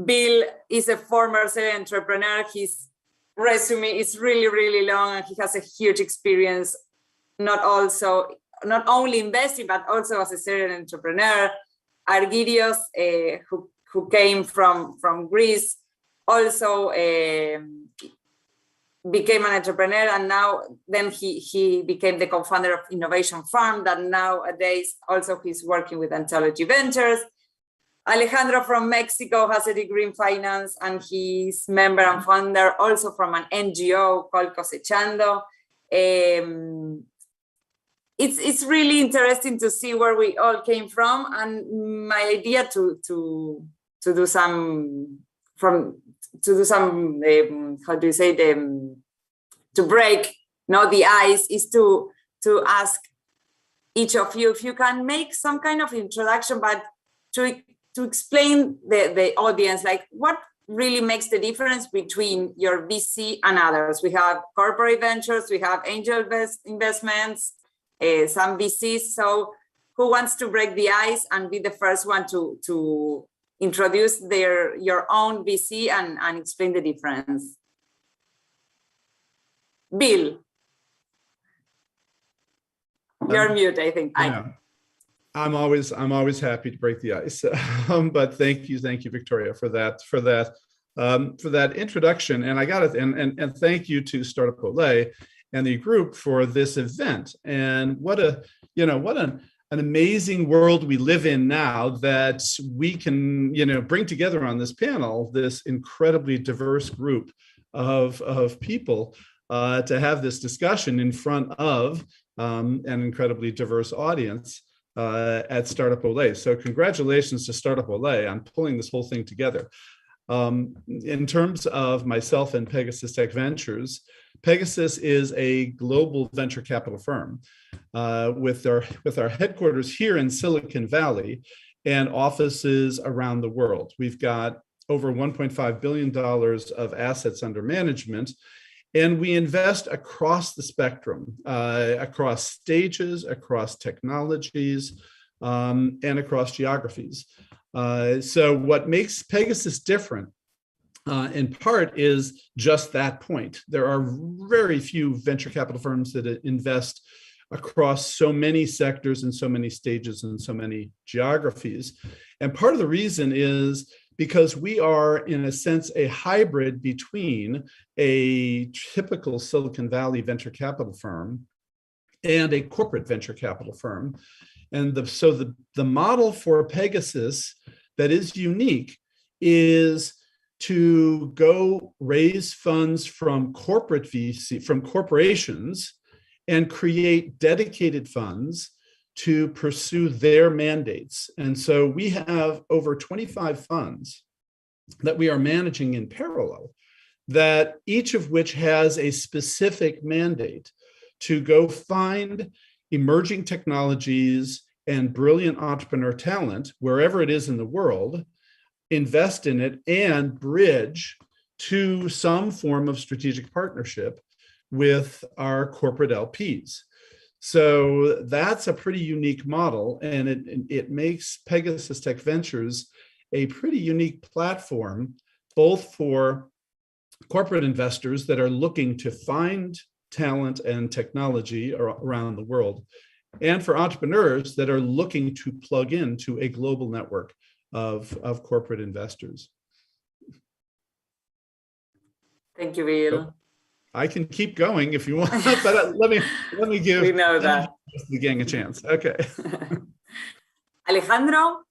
Bill is a former serial entrepreneur. His resume is really, really long, and he has a huge experience, not only investing, but also as a serial entrepreneur. Argidios, who came from Greece, also became an entrepreneur, and then he became the co-founder of Innovation Farm, that nowadays also he's working with Anthology Ventures. Alejandro from Mexico has a degree in finance, and he's member and founder also from an NGO called Cosechando. It's really interesting to see where we all came from, and my idea to do some how do you say, to break the ice, is to ask each of you if you can make some kind of introduction, but to explain the audience, like what really makes the difference between your VC and others. We have corporate ventures, we have angel investments, some VCs. So who wants to break the ice and be the first one to introduce your own VC and explain the difference? Bill. You're mute, I think. I'm always happy to break the ice. But thank you, Victoria, for that introduction. And I got it. And thank you to Startup Olé and the group for this event. And what an amazing world we live in now that we can, bring together on this panel this incredibly diverse group of people to have this discussion in front of an incredibly diverse audience at Startup Olé. So congratulations to Startup Olé on pulling this whole thing together. In terms of myself and Pegasus Tech Ventures, Pegasus is a global venture capital firm with our headquarters here in Silicon Valley and offices around the world. We've got over $1.5 billion of assets under management, and we invest across the spectrum, across stages, across technologies, and across geographies. So what makes Pegasus different, in part, is just that point. There are very few venture capital firms that invest across so many sectors and so many stages and so many geographies. And part of the reason is because we are, in a sense, a hybrid between a typical Silicon Valley venture capital firm and a corporate venture capital firm. And so the model for Pegasus that is unique is to go raise funds from corporate VC, from corporations, and create dedicated funds to pursue their mandates. And so we have over 25 funds that we are managing in parallel, that each of which has a specific mandate to go find emerging technologies and brilliant entrepreneur talent wherever it is in the world, invest in it, and bridge to some form of strategic partnership with our corporate LPs. So that's a pretty unique model, and it makes Pegasus Tech Ventures a pretty unique platform, both for corporate investors that are looking to find talent and technology around the world, and for entrepreneurs that are looking to plug into a global network of corporate investors. Thank you, Bill. I can keep going if you want, but let me give we know that. The gang a chance. Okay. Alejandro?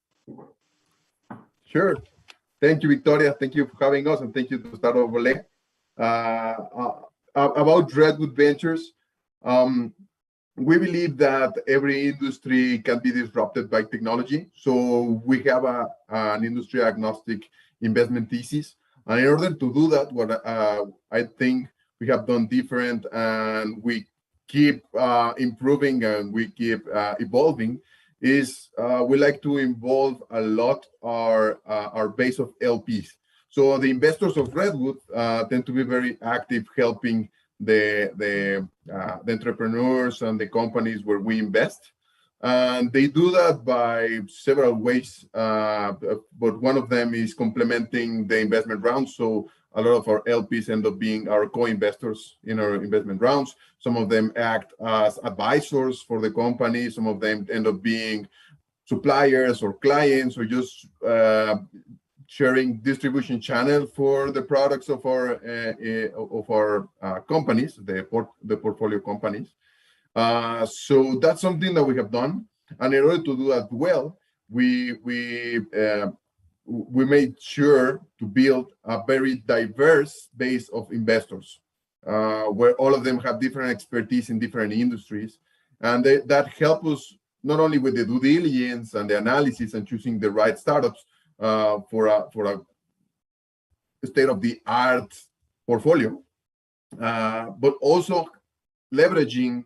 Sure. Thank you, Victoria. Thank you for having us, and thank you to Startup Olé. About Redwood Ventures, we believe that every industry can be disrupted by technology. So we have an industry agnostic investment thesis. And in order to do that, what I think we have done different, and we keep improving and we keep evolving, is we like to involve a lot our base of LPs. So the investors of Redwood tend to be very active, helping the entrepreneurs and the companies where we invest. And they do that by several ways, but one of them is complementing the investment rounds. So a lot of our LPs end up being our co-investors in our investment rounds. Some of them act as advisors for the company. Some of them end up being suppliers or clients, or just sharing distribution channel for the products of our companies, the portfolio companies. So that's something that we have done, and in order to do that well, we made sure to build a very diverse base of investors, where all of them have different expertise in different industries, and that help us not only with the due diligence and the analysis and choosing the right startups for a state-of-the-art portfolio, but also leveraging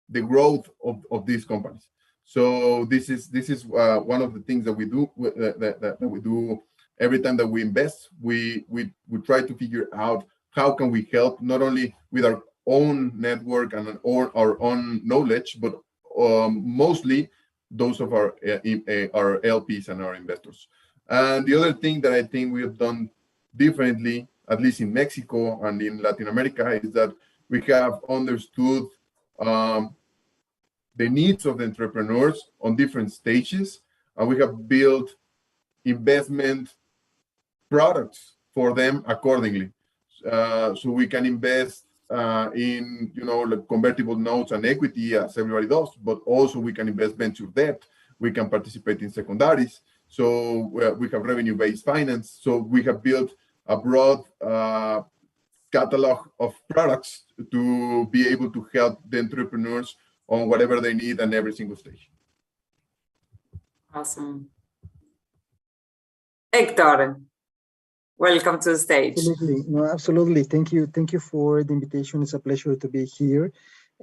the growth of these companies. So this is one of the things that we do that we do every time that we invest. We try to figure out how can we help, not only with our own network and our own knowledge, but mostly those of our LPs and our investors. And the other thing that I think we have done differently, at least in Mexico and in Latin America, is that we have understood the needs of the entrepreneurs on different stages, and we have built investment products for them accordingly. So we can invest in, like convertible notes and equity as everybody does, but also we can invest venture debt. We can participate in secondaries. So we have revenue-based finance. So we have built a broad catalog of products to be able to help the entrepreneurs on whatever they need and every single stage. Awesome. Hector, welcome to the stage. Absolutely. No, absolutely. Thank you. Thank you for the invitation. It's a pleasure to be here.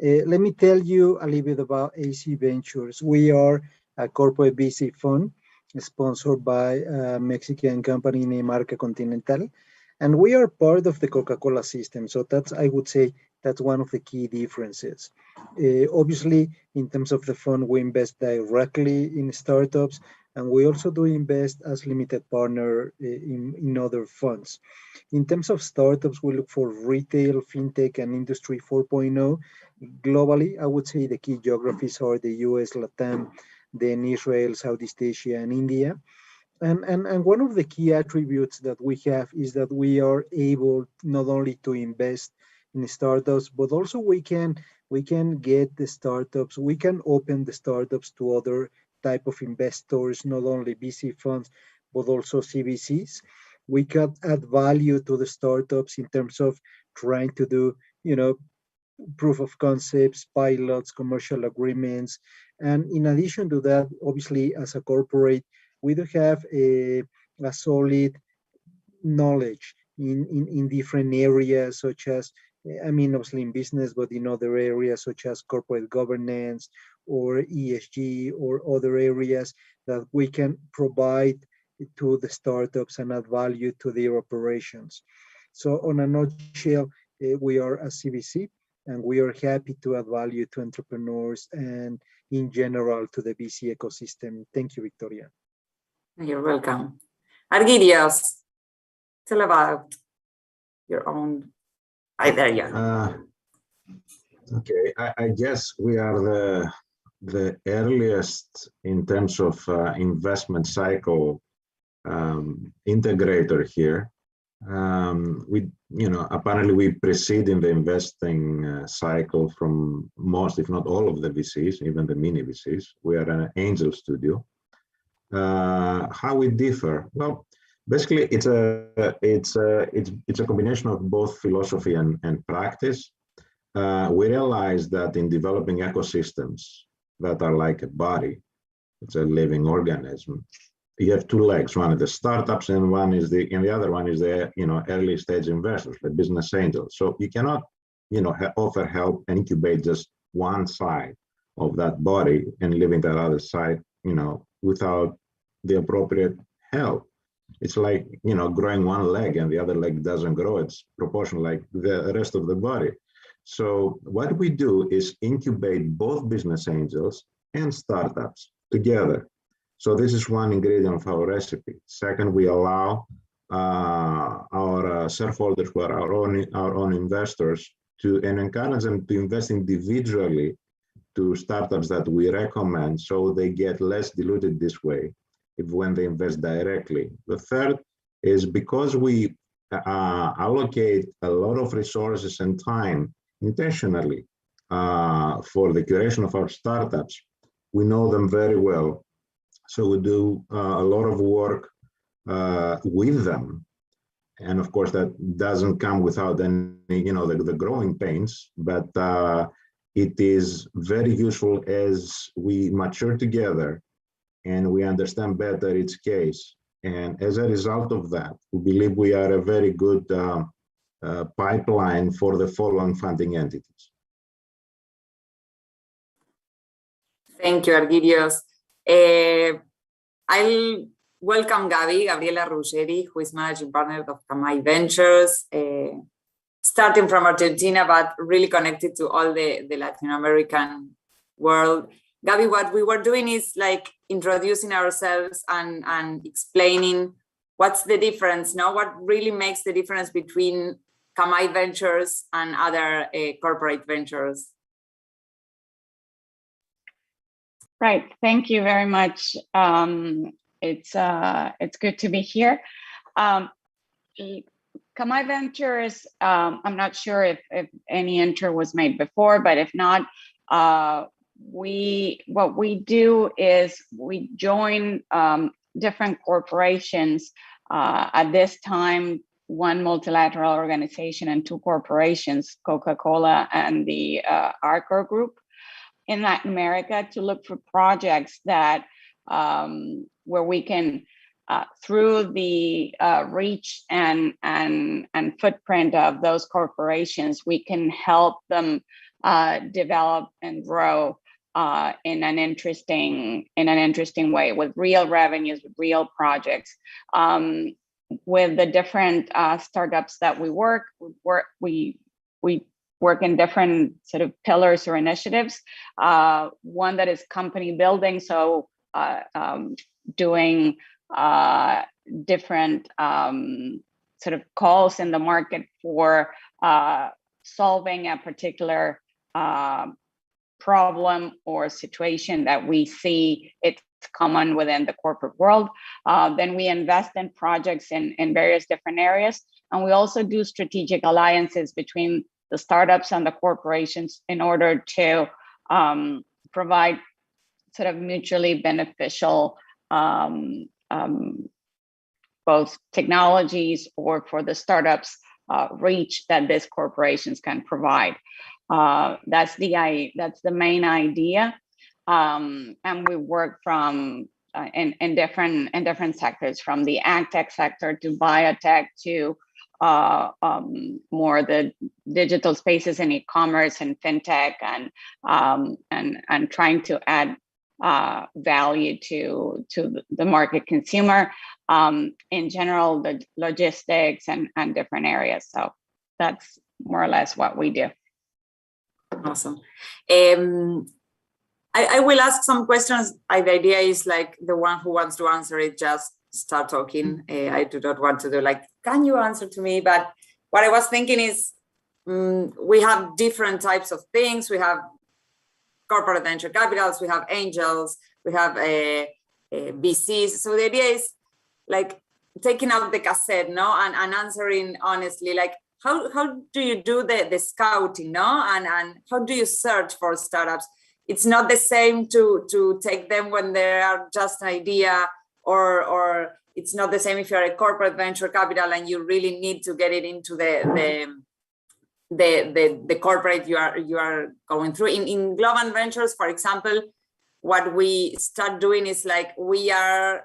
Let me tell you a little bit about AC Ventures. We are a corporate VC fund sponsored by a Mexican company named Arca Continental. And we are part of the Coca-Cola system. So that's, I would say, that's one of the key differences. Obviously, in terms of the fund, we invest directly in startups, and we also do invest as limited partner in other funds. In terms of startups, we look for retail, fintech, and industry 4.0. Globally, I would say the key geographies are the US, Latam, then Israel, Southeast Asia, and India. And one of the key attributes that we have is that we are able not only to invest in startups, but also we can get the startups, we can open the startups to other type of investors, not only VC funds, but also CVCs. We can add value to the startups in terms of trying to do, proof of concepts, pilots, commercial agreements. And in addition to that, obviously, as a corporate, we do have a solid knowledge in different areas, such as, obviously in business, but in other areas such as corporate governance or ESG or other areas that we can provide to the startups and add value to their operations. So on a nutshell, we are a CVC, and we are happy to add value to entrepreneurs and in general to the VC ecosystem. Thank you, Victoria. You're welcome. Argidios, tell about your own. There you are. Okay, I guess we are the earliest in terms of investment cycle integrator here. Apparently we precede in the investing cycle from most, if not all of the VCs, even the mini VCs. We are an angel studio. How we differ? Well, basically it's a combination of both philosophy and practice. We realize that in developing ecosystems that are like a body, it's a living organism. You have two legs. One is the startups, and the other one is the early stage investors, the business angels. So you cannot offer help and incubate just one side of that body and leaving that other side without the appropriate help. It's like growing one leg and the other leg doesn't grow. It's proportional like the rest of the body. So what we do is incubate both business angels and startups together. So this is one ingredient of our recipe. Second, we allow our shareholders, who are our own investors, and encourage them to invest individually to startups that we recommend, so they get less diluted this way when they invest directly. The third is because we allocate a lot of resources and time intentionally for the curation of our startups. We know them very well. So we do a lot of work with them. And of course, that doesn't come without any, the growing pains, but it is very useful as we mature together and we understand better its case. And as a result of that, we believe we are a very good pipeline for the follow-on funding entities. Thank you, Argidios. I'll welcome Gabriela Ruggeri, who is managing partner of Kamai Ventures, starting from Argentina, but really connected to all the Latin American world. Gabi, what we were doing is like introducing ourselves and explaining what's the difference, what really makes the difference between Kamai Ventures and other corporate ventures. Right. Thank you very much. It's good to be here. Kamai Ventures, I'm not sure if any intro was made before, but if not, what we do is we join different corporations. At this time, one multilateral organization and two corporations, Coca-Cola and the Arcor Group, in Latin America, to look for projects that where we can, through the reach and footprint of those corporations, we can help them develop and grow in an interesting way, with real revenues, with real projects. With the different startups that we work in different sort of pillars or initiatives. One that is company building, so doing different sort of calls in the market for solving a particular problem or situation that we see it's common within the corporate world. Then we invest in projects in various different areas. And we also do strategic alliances between the startups and the corporations in order to provide sort of mutually beneficial both technologies, or for the startups reach that these corporations can provide. That's the main idea, and we work from in different sectors, from the ag tech sector to biotech to more the digital spaces and e-commerce and fintech, and trying to add value to the market consumer, in general, the logistics and different areas. So that's more or less what we do. Awesome. I will ask some questions. The idea is like the one who wants to answer it, just start talking. I do not want to do like, can you answer to me? But what I was thinking is, we have different types of things. We have corporate venture capitals, we have angels, we have VCs. So the idea is like taking out the cassette, no, and answering honestly, like how do you do the scouting, no, and how do you search for startups? It's not the same to take them when they are just an idea, or it's not the same if you're a corporate venture capital and you really need to get it into the corporate you are going through. In Global Ventures, for example, what we start doing is like we have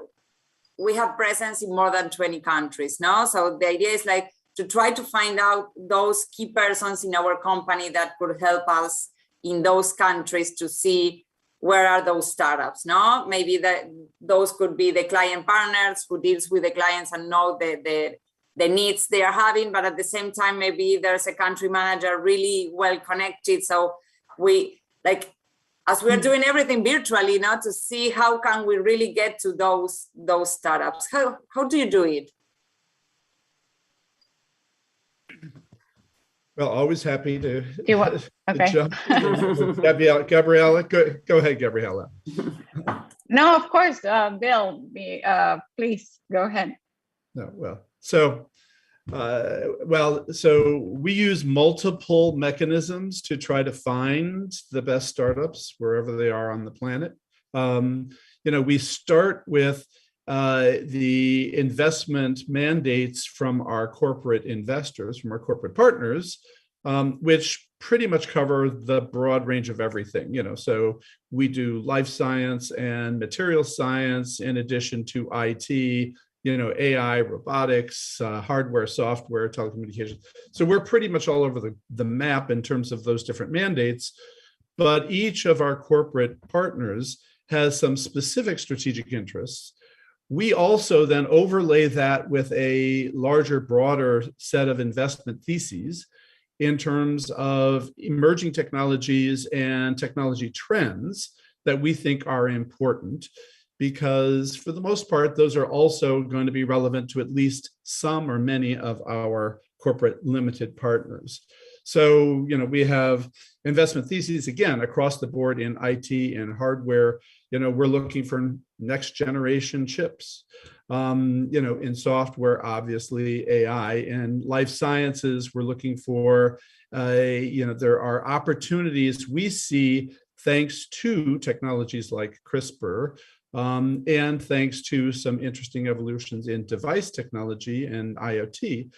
presence in more than 20 countries now. So the idea is like to try to find out those key persons in our company that could help us in those countries to see where are those startups. No, maybe those could be the client partners who deals with the clients and know the needs they are having, but at the same time, maybe there's a country manager really well connected. So we, like, as we're doing everything virtually now, to see how can we really get to those startups. How do you do it? Well, always happy to, okay. jump. Gabriela, go ahead, Gabriela. No, of course, Bill, please go ahead. No, well, so we use multiple mechanisms to try to find the best startups wherever they are on the planet. We start with the investment mandates from our corporate investors, from our corporate partners, which pretty much cover the broad range of everything. So we do life science and material science, in addition to IT, AI, robotics, hardware, software, telecommunications. So we're pretty much all over the map in terms of those different mandates. But each of our corporate partners has some specific strategic interests. We also then overlay that with a larger, broader set of investment theses in terms of emerging technologies and technology trends that we think are important, because for the most part, those are also going to be relevant to at least some or many of our corporate limited partners. So, we have investment theses, again, across the board in IT and hardware. We're looking for next generation chips. In software, obviously AI, and life sciences, we're looking for, there are opportunities we see thanks to technologies like CRISPR, and thanks to some interesting evolutions in device technology and IoT.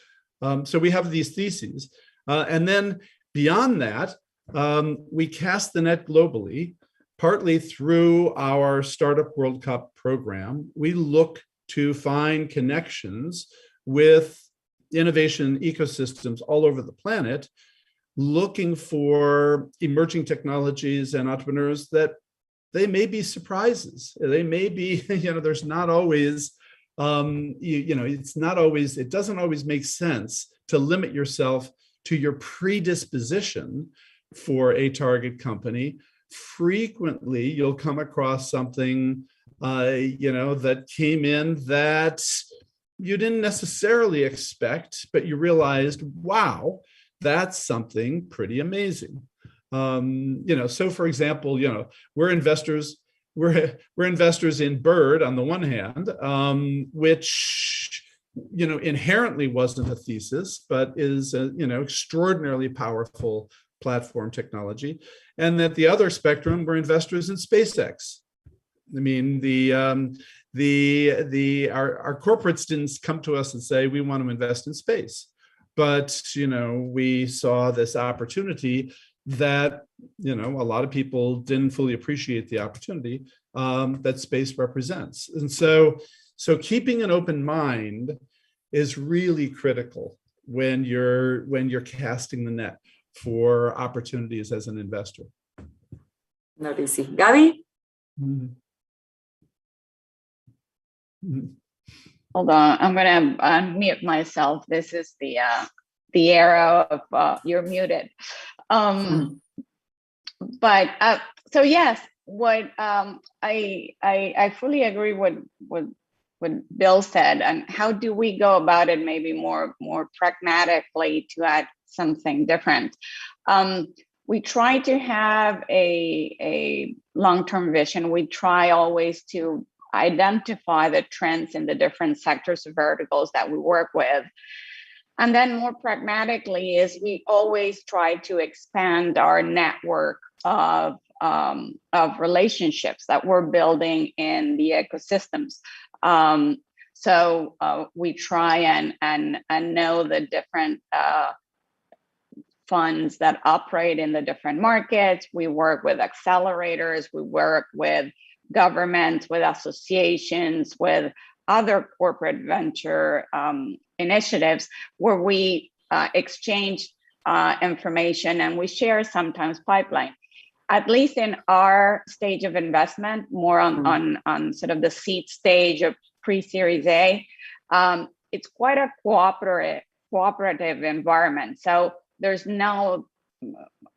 So we have these theses. And then beyond that, we cast the net globally, partly through our Startup World Cup program. We look to find connections with innovation ecosystems all over the planet, looking for emerging technologies and entrepreneurs that they may be surprises. They may be, there's not always, it doesn't always make sense to limit yourself to your predisposition for a target company. Frequently, you'll come across something, that came in that you didn't necessarily expect, but you realized, wow, that's something pretty amazing. So for example, we're investors in Bird on the one hand, which, inherently wasn't a thesis, but is a, extraordinarily powerful platform technology. And at the other spectrum, we're investors in SpaceX. I mean, our corporates didn't come to us and say, we want to invest in space. But, we saw this opportunity that, a lot of people didn't fully appreciate the opportunity that space represents. And so keeping an open mind is really critical when you're casting the net for opportunities as an investor. Not easy. Gaby? Mm-hmm. Hold on, I'm going to unmute myself. This is the arrow of you're muted. But so yes, what I fully agree with what Bill said. And how do we go about it? Maybe more pragmatically to add something different. We try to have a long-term vision. We try always to identify the trends in the different sectors or verticals that we work with. And then more pragmatically is we always try to expand our network of relationships that we're building in the ecosystems. So we try and know the different funds that operate in the different markets. We work with accelerators, we work with governments, with associations, with other corporate venture initiatives where we exchange information and we share sometimes pipeline. At least in our stage of investment, more on sort of the seed stage of pre-Series A, it's quite a cooperative environment. So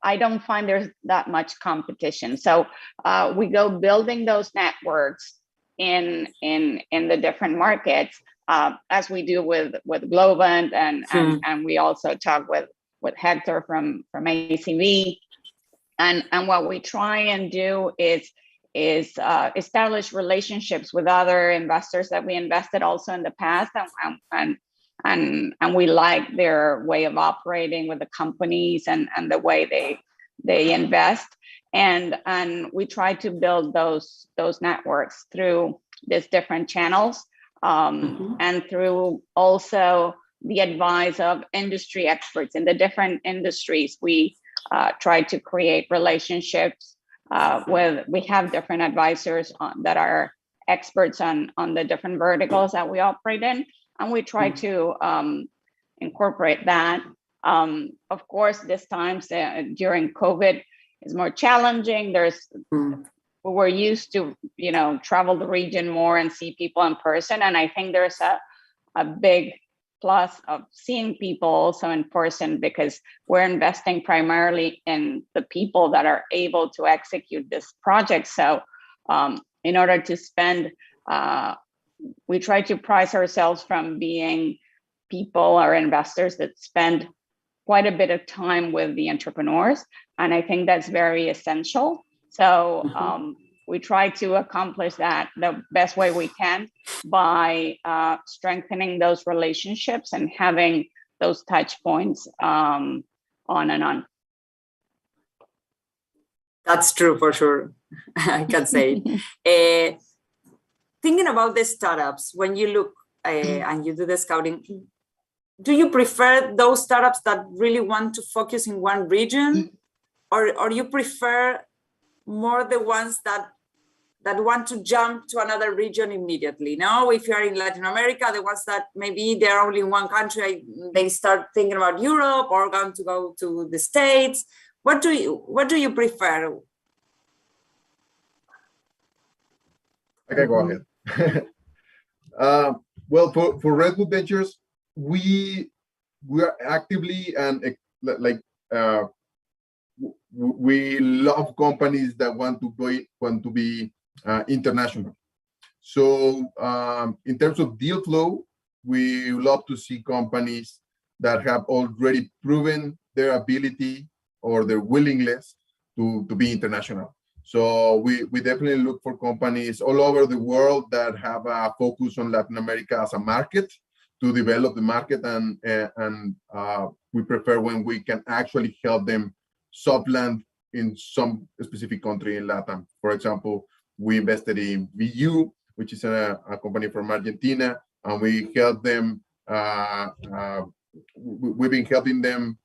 I don't find there's that much competition. So we go building those networks in the different markets, as we do with Globant, and we also talk with Hector from ACV. And what we try and do is establish relationships with other investors that we invested also in the past, and we like their way of operating with the companies and the way they invest, and we try to build those networks through these different channels, and through also the advice of industry experts in the different industries. We try to create relationships we have different advisors that are experts on the different verticals that we operate in, and we try to incorporate that. Of course, this times during COVID is more challenging. We were used to travel the region more and see people in person, and I think there's a big plus of seeing people also in person, because we're investing primarily in the people that are able to execute this project. So in order to spend, we try to price ourselves from being people or investors that spend quite a bit of time with the entrepreneurs, and I think that's very essential. So we try to accomplish that the best way we can by strengthening those relationships and having those touch points on and on. That's true for sure. I can say it. Thinking about the startups, when you look and you do the scouting, do you prefer those startups that really want to focus in one region, or you prefer more the ones that want to jump to another region immediately? Now, if you are in Latin America, the ones that maybe they're only in one country, they start thinking about Europe or going to go to the States. What do you prefer? Okay, go ahead. Well, for Redwood Ventures, we are actively and we love companies that want to be international. So in terms of deal flow, we love to see companies that have already proven their ability or their willingness to be international. So we definitely look for companies all over the world that have a focus on Latin America as a market to develop the market, and we prefer when we can actually help them soft land in some specific country in Latin. For example, we invested in VU, which is a company from Argentina, and we helped them. We've been helping them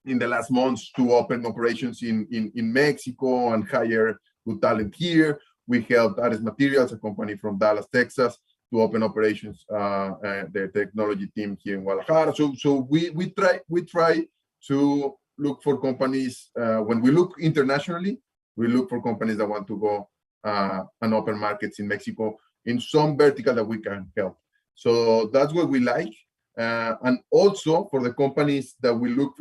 in the last months to open operations in Mexico and hire good talent here. We helped Ares Materials, a company from Dallas, Texas, to open operations, their technology team here in Guadalajara. So we try to look for companies, when we look internationally, we look for companies that want to go and open markets in Mexico in some vertical that we can help. So that's what we like. And also for the companies that we look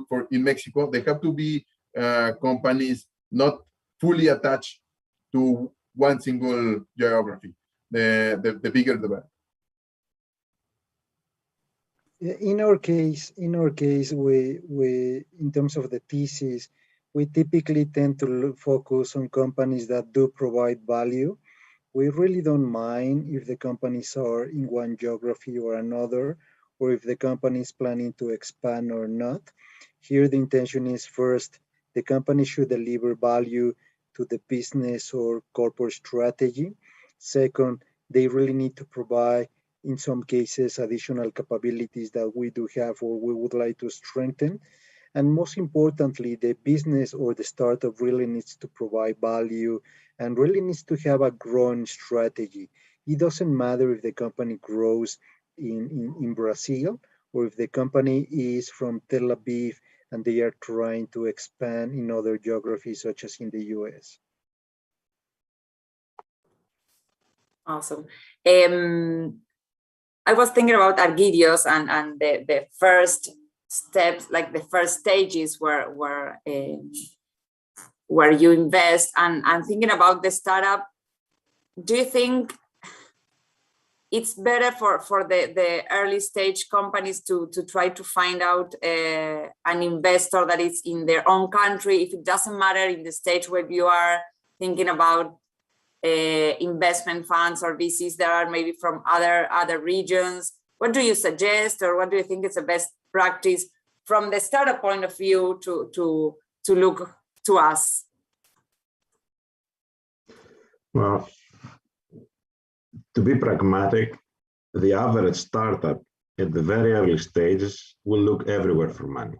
for in Mexico, they have to be companies not fully attached to one single geography. The bigger the better. In our case, we in terms of the thesis, we typically tend to focus on companies that do provide value. We really don't mind if the companies are in one geography or another, or if the company is planning to expand or not. Here, the intention is first, the company should deliver value to the business or corporate strategy. Second, they really need to provide, in some cases, additional capabilities that we do have or we would like to strengthen. And most importantly, the business or the startup really needs to provide value and really needs to have a growing strategy. It doesn't matter if the company grows in Brazil or if the company is from Tel Aviv and they are trying to expand in other geographies, such as in the US. Awesome. I was thinking about Argidios and the first steps, like the first stages where you invest, and thinking about the startup. Do you think it's better for the early stage companies to try to find out an investor that is in their own country, if it doesn't matter in the stage where you are thinking about investment funds or VCs that are maybe from other regions? What do you suggest, or what do you think is the best practice from the startup point of view to look to us? Well, to be pragmatic, the average startup at the very early stages will look everywhere for money.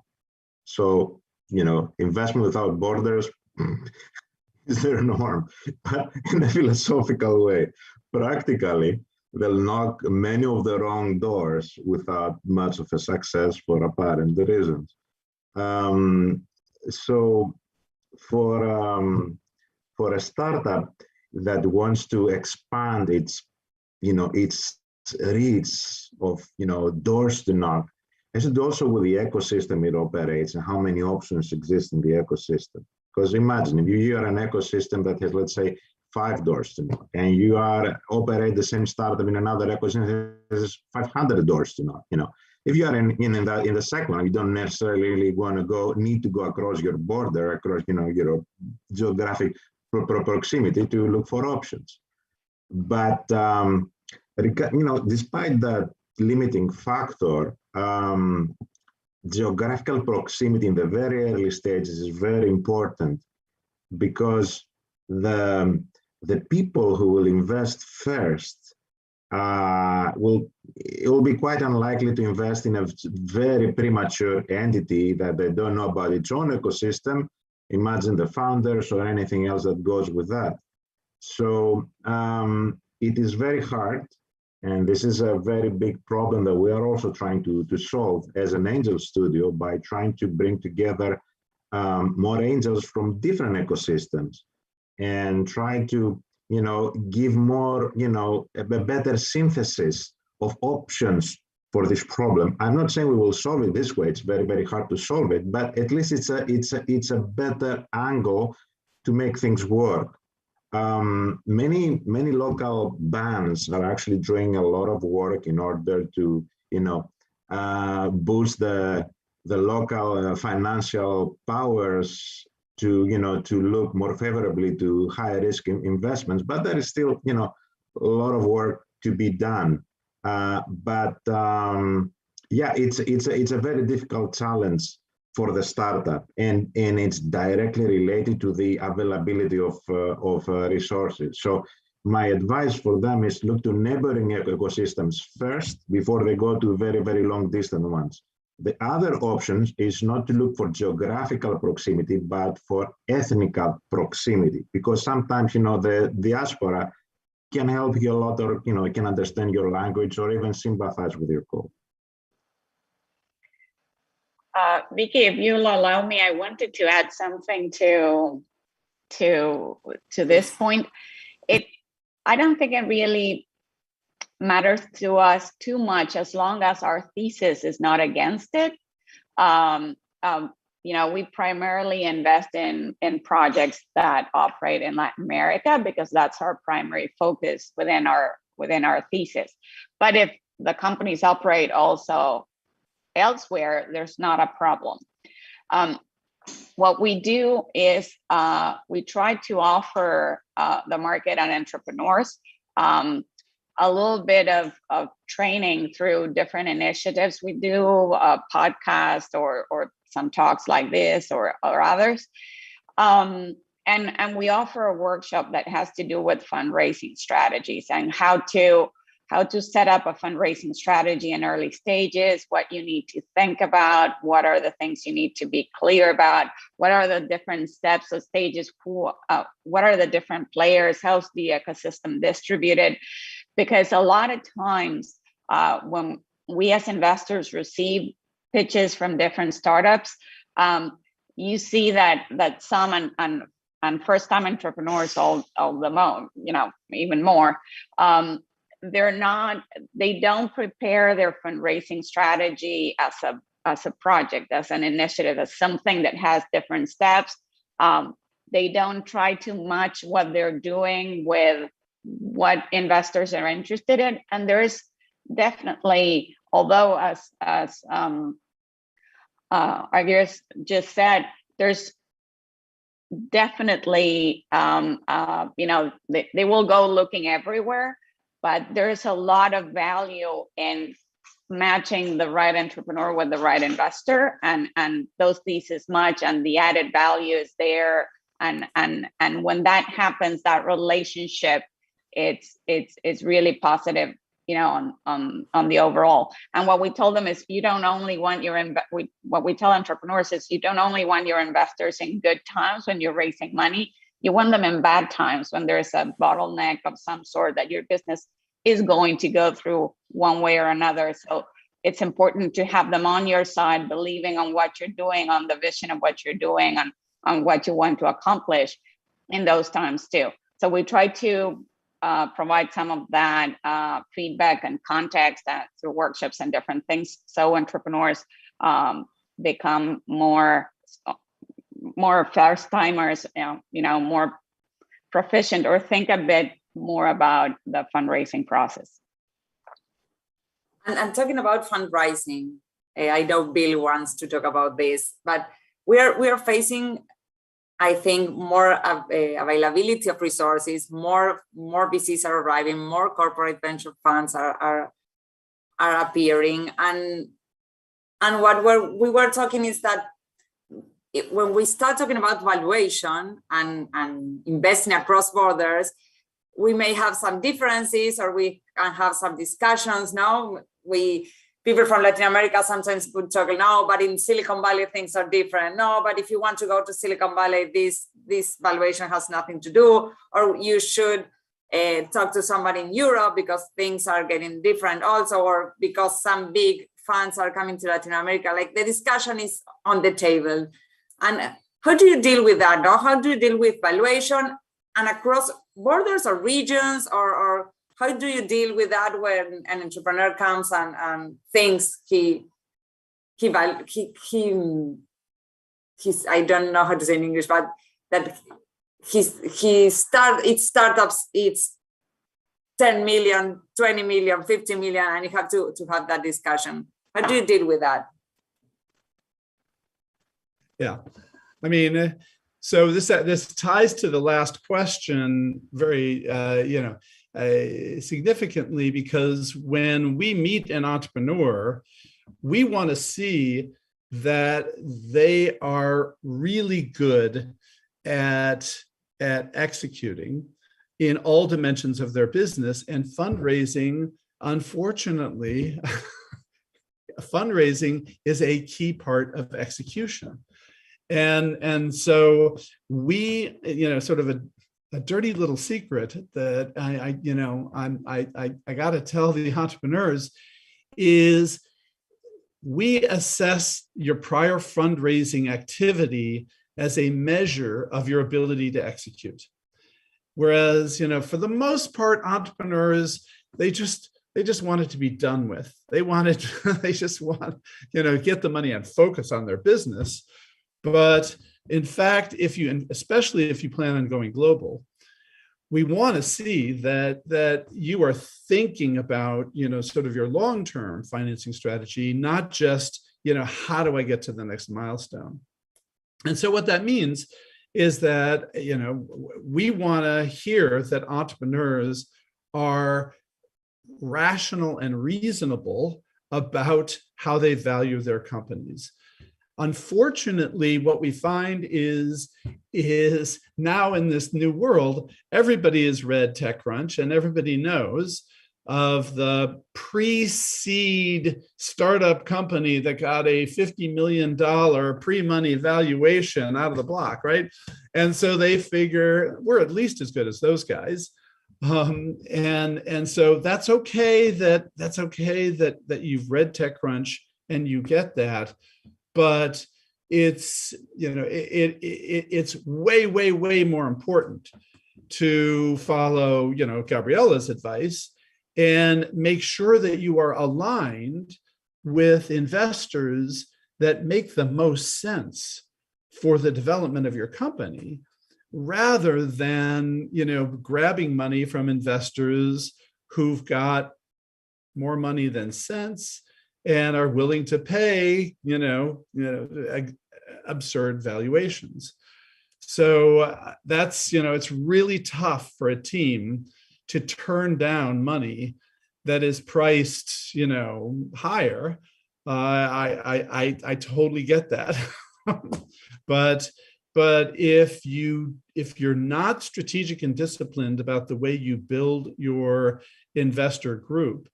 So, investment without borders is their norm, but in a philosophical way. Practically, they'll knock many of the wrong doors without much of a success for apparent reasons. So for a startup that wants to expand its reach of, doors to knock, has to do also with the ecosystem it operates and how many options exist in the ecosystem. Because imagine if you are an ecosystem that has, let's say, 5 doors to knock, and you operate the same startup in another ecosystem that has 500 doors to knock. If you are in the second one, you don't necessarily want to need to go across your border, across your geographic proximity to look for options. But despite that limiting factor, geographical proximity in the very early stages is very important, because the people who will invest first it will be quite unlikely to invest in a very premature entity that they don't know about its own ecosystem. Imagine the founders or anything else that goes with that. So it is very hard, and this is a very big problem that we are also trying to solve as an angel studio, by trying to bring together more angels from different ecosystems and try to give more, a better synthesis of options for this problem. I'm not saying we will solve it this way. It's very, very hard to solve it, but at least it's a better angle to make things work. Many local bands are actually doing a lot of work in order to, boost the local financial powers to look more favorably to high risk investments, but there is still a lot of work to be done. Yeah, it's a very difficult challenge for the startup, and it's directly related to the availability of resources. So my advice for them is look to neighboring ecosystems first before they go to very, very long distant ones. The other option is not to look for geographical proximity, but for ethnical proximity, because sometimes, the diaspora can help you a lot, or, can understand your language or even sympathize with your cause. Vicky, if you'll allow me, I wanted to add something to this point. I don't think it really matters to us too much as long as our thesis is not against it. We primarily invest in projects that operate in Latin America because that's our primary focus within our thesis. But if the companies operate also elsewhere, there's not a problem. What we do is we try to offer the market and entrepreneurs a little bit of training through different initiatives. We do a podcast or some talks like this or others. And we offer a workshop that has to do with fundraising strategies and how to set up a fundraising strategy in early stages, what you need to think about, what are the things you need to be clear about, what are the different steps or stages, what are the different players, how's the ecosystem distributed? Because a lot of times when we as investors receive pitches from different startups, you see that some and first-time entrepreneurs all the more, even more, they don't prepare their fundraising strategy as a project, as an initiative, as something that has different steps. They don't try to match what they're doing with what investors are interested in. And there's definitely, although as Argues just said, there's definitely, they will go looking everywhere, but there's a lot of value in matching the right entrepreneur with the right investor, and those theses match, and the added value is there. And when that happens, that relationship, it's really positive, on the overall. And what we told them is, you don't only want what we tell entrepreneurs is, you don't only want your investors in good times when you're raising money, you want them in bad times when there's a bottleneck of some sort that your business is going to go through one way or another. So it's important to have them on your side, believing on what you're doing, on the vision of what you're doing, on what you want to accomplish in those times too. So we try to provide some of that feedback and context through workshops and different things, so entrepreneurs become more first timers, more proficient, or think a bit more about the fundraising process. And talking about fundraising, I know Bill wants to talk about this, but we are facing, I think, more availability of resources, more VCs are arriving, more corporate venture funds are appearing, and what we were talking is that when we start talking about valuation and investing across borders, we may have some differences, or we can have some discussions. Now, people from Latin America sometimes would talk, no, but in Silicon Valley things are different. No, but if you want to go to Silicon Valley, this valuation has nothing to do, or you should talk to somebody in Europe because things are getting different also, or because some big funds are coming to Latin America. Like, the discussion is on the table. And how do you deal with that? No? How do you deal with valuation and across borders or regions, or how do you deal with that when an entrepreneur comes and thinks he's I don't know how to say in English, but that it's startups, it's 10 million, 20 million, 50 million, and you have to have that discussion. How do you deal with that? Yeah, I mean, so this ties to the last question very, significantly, because when we meet an entrepreneur, we want to see that they are really good at executing in all dimensions of their business, and fundraising, unfortunately, fundraising is a key part of execution. And so we, sort of a dirty little secret that I got to tell the entrepreneurs is, we assess your prior fundraising activity as a measure of your ability to execute. Whereas, for the most part, entrepreneurs, they just want it to be done with. They just want, get the money and focus on their business. But in fact, especially if you plan on going global, we want to see that you are thinking about, sort of your long-term financing strategy, not just, how do I get to the next milestone? And so what that means is that, we want to hear that entrepreneurs are rational and reasonable about how they value their companies. Unfortunately, what we find is now in this new world, everybody has read TechCrunch, and everybody knows of the pre-seed startup company that got a $50 million pre-money valuation out of the block, right? And so they figure we're at least as good as those guys. And so that's okay that you've read TechCrunch and you get that. But it's, it's way more important to follow, Gabriela's advice and make sure that you are aligned with investors that make the most sense for the development of your company, rather than, grabbing money from investors who've got more money than sense and are willing to pay, absurd valuations. So that's, it's really tough for a team to turn down money that is priced, higher. I totally get that. But if you're not strategic and disciplined about the way you build your investor group,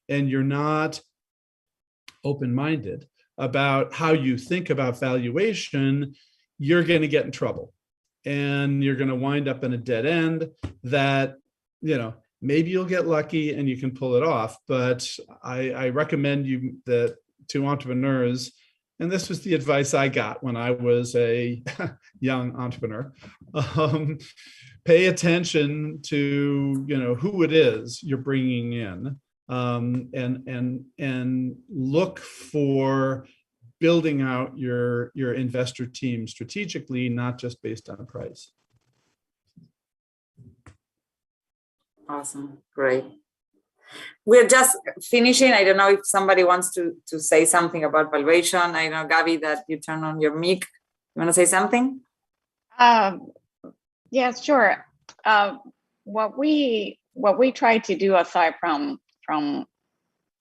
and you're not open-minded about how you think about valuation, you're going to get in trouble, and you're going to wind up in a dead end that, maybe you'll get lucky and you can pull it off. But I recommend that to entrepreneurs, and this was the advice I got when I was a young entrepreneur, pay attention to, who it is you're bringing in. And look for building out your investor team strategically, not just based on price. Awesome, great. We're just finishing. I don't know if somebody wants to say something about valuation. I know, Gabi, that you turn on your mic. You want to say something? Yeah, sure. What we try to do, aside from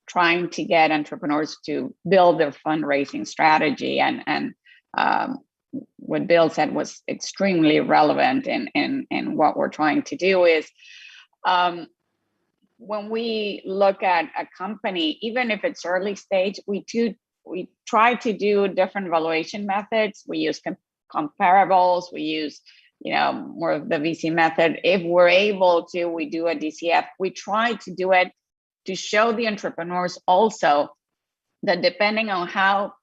trying to get entrepreneurs to build their fundraising strategy, and what Bill said was extremely relevant in what we're trying to do is, when we look at a company, even if it's early stage, we try to do different valuation methods. We use comparables. We use, more of the VC method. If we're able to, we do a DCF. We try to do it to show the entrepreneurs also that depending on how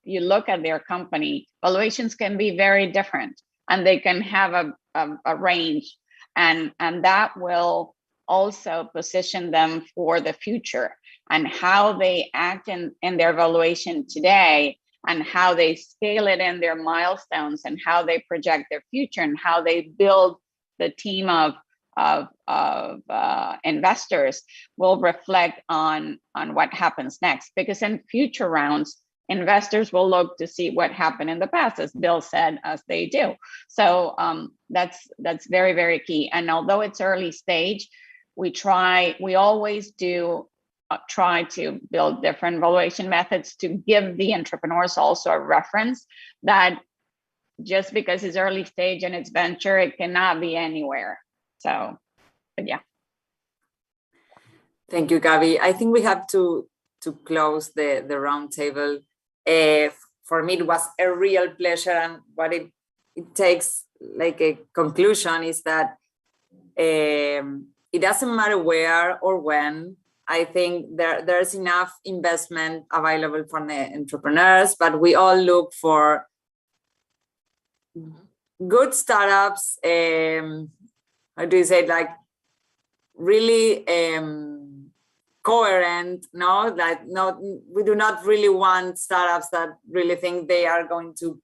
you look at their company, valuations can be very different, and they can have a range, and that will also position them for the future, and how they act in their valuation today, and how they scale it in their milestones, and how they project their future, and how they build the team of investors will reflect on what happens next. Because in future rounds, investors will look to see what happened in the past, as Bill said, as they do. So that's very, very key. And although it's early stage, we always do try to build different valuation methods to give the entrepreneurs also a reference that just because it's early stage and it's venture, it cannot be anywhere. So, but yeah. Thank you, Gabi. I think we have to close the roundtable. For me, it was a real pleasure, and what it takes like a conclusion is that it doesn't matter where or when. I think there's enough investment available for the entrepreneurs, but we all look for good startups. How do you say it? Like really coherent, no? Like we do not really want startups that really think they are going to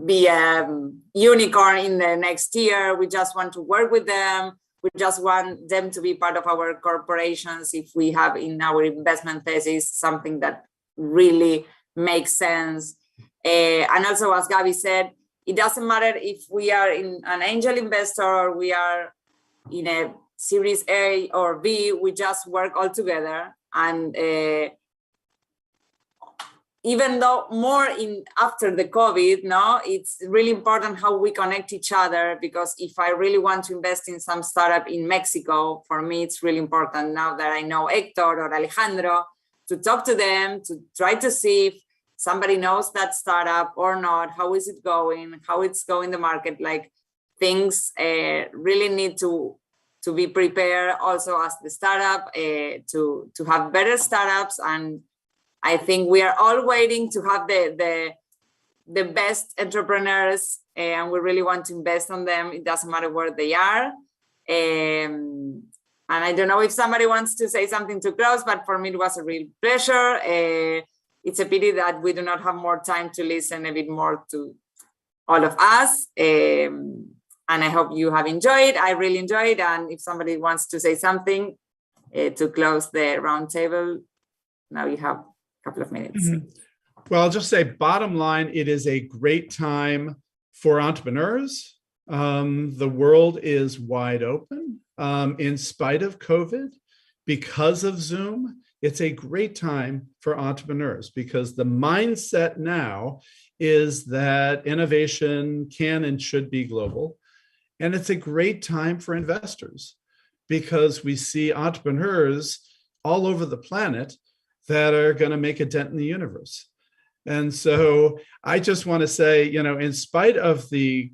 be a unicorn in the next year. We just want to work with them. We just want them to be part of our corporations if we have in our investment thesis something that really makes sense. And also, as Gabi said, it doesn't matter if we are in an angel investor or we are in a Series A or B, we just work all together. And even though more after the COVID, no, it's really important how we connect each other, because if I really want to invest in some startup in Mexico, for me, it's really important now that I know Hector or Alejandro to talk to them, to try to see if somebody knows that startup or not, how is it going, how it's going in the market. Like things really need to be prepared also as the startup to have better startups. And I think we are all waiting to have the best entrepreneurs, and we really want to invest on them. It doesn't matter where they are. And I don't know if somebody wants to say something to close, but for me, it was a real pleasure. It's a pity that we do not have more time to listen a bit more to all of us. And I hope you have enjoyed. I really enjoyed. And if somebody wants to say something to close the roundtable, now you have couple of minutes. Well, I'll just say bottom line, it is a great time for entrepreneurs. The world is wide open in spite of COVID. Because of Zoom, it's a great time for entrepreneurs because the mindset now is that innovation can and should be global. And it's a great time for investors because we see entrepreneurs all over the planet that are going to make a dent in the universe. And so I just want to say, in spite of the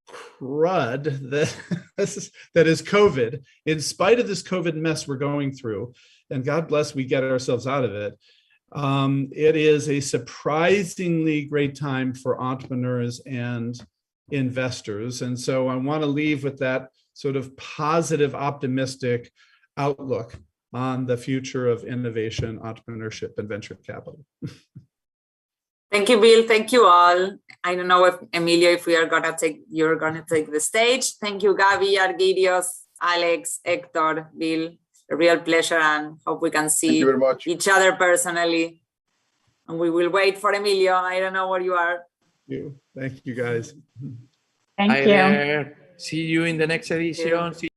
crud that is COVID, in spite of this COVID mess we're going through, and God bless we get ourselves out of it, it is a surprisingly great time for entrepreneurs and investors. And so I want to leave with that sort of positive, optimistic outlook on the future of innovation, entrepreneurship, and venture capital. Thank you, Bill. Thank you all. I don't know if Emilio, if you're gonna take the stage. Thank you, Gabi, Argidios, Alex, Hector, Bill, a real pleasure, and hope we can see each other personally. And we will wait for Emilio. I don't know where you are. Thank you, guys. Thank you. There. See you in the next edition. See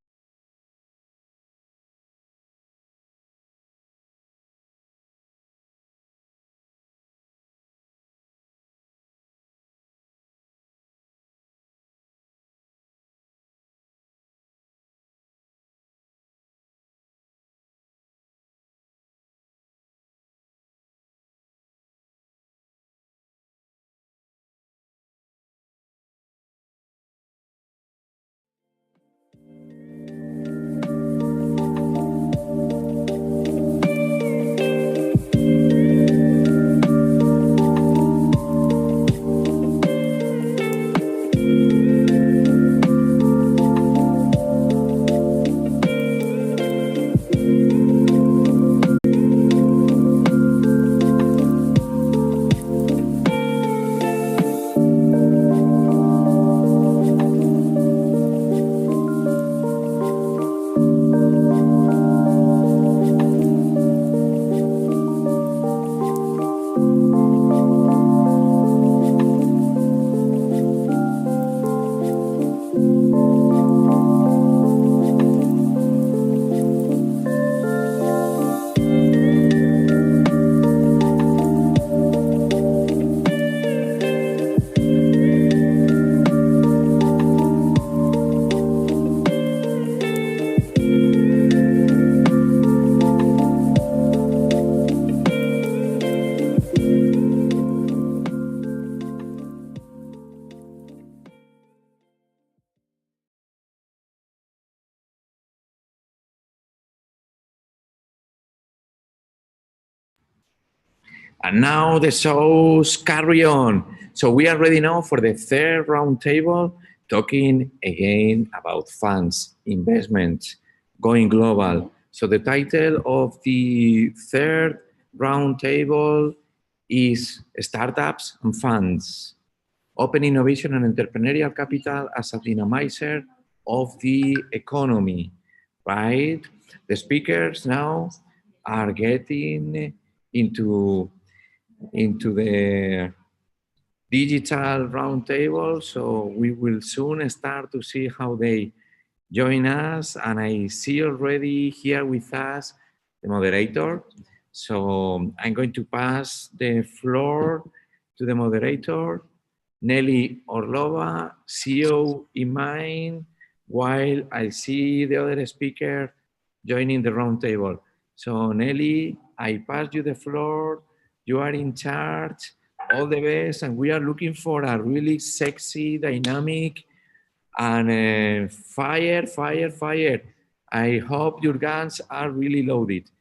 And now the shows carry on. So we are ready now for the third roundtable, talking again about funds, investments, going global. So the title of the third roundtable is Startups and Funds, Open Innovation and Entrepreneurial Capital as a Dynamizer of the Economy, right? The speakers now are getting into the digital roundtable, so we will soon start to see how they join us. And I see already here with us the moderator. So I'm going to pass the floor to the moderator, Nelly Orlova, CEO in mind, while I see the other speaker joining the roundtable. So Nelly, I pass you the floor. You are in charge, all the best, and we are looking for a really sexy, dynamic, and fire. I hope your guns are really loaded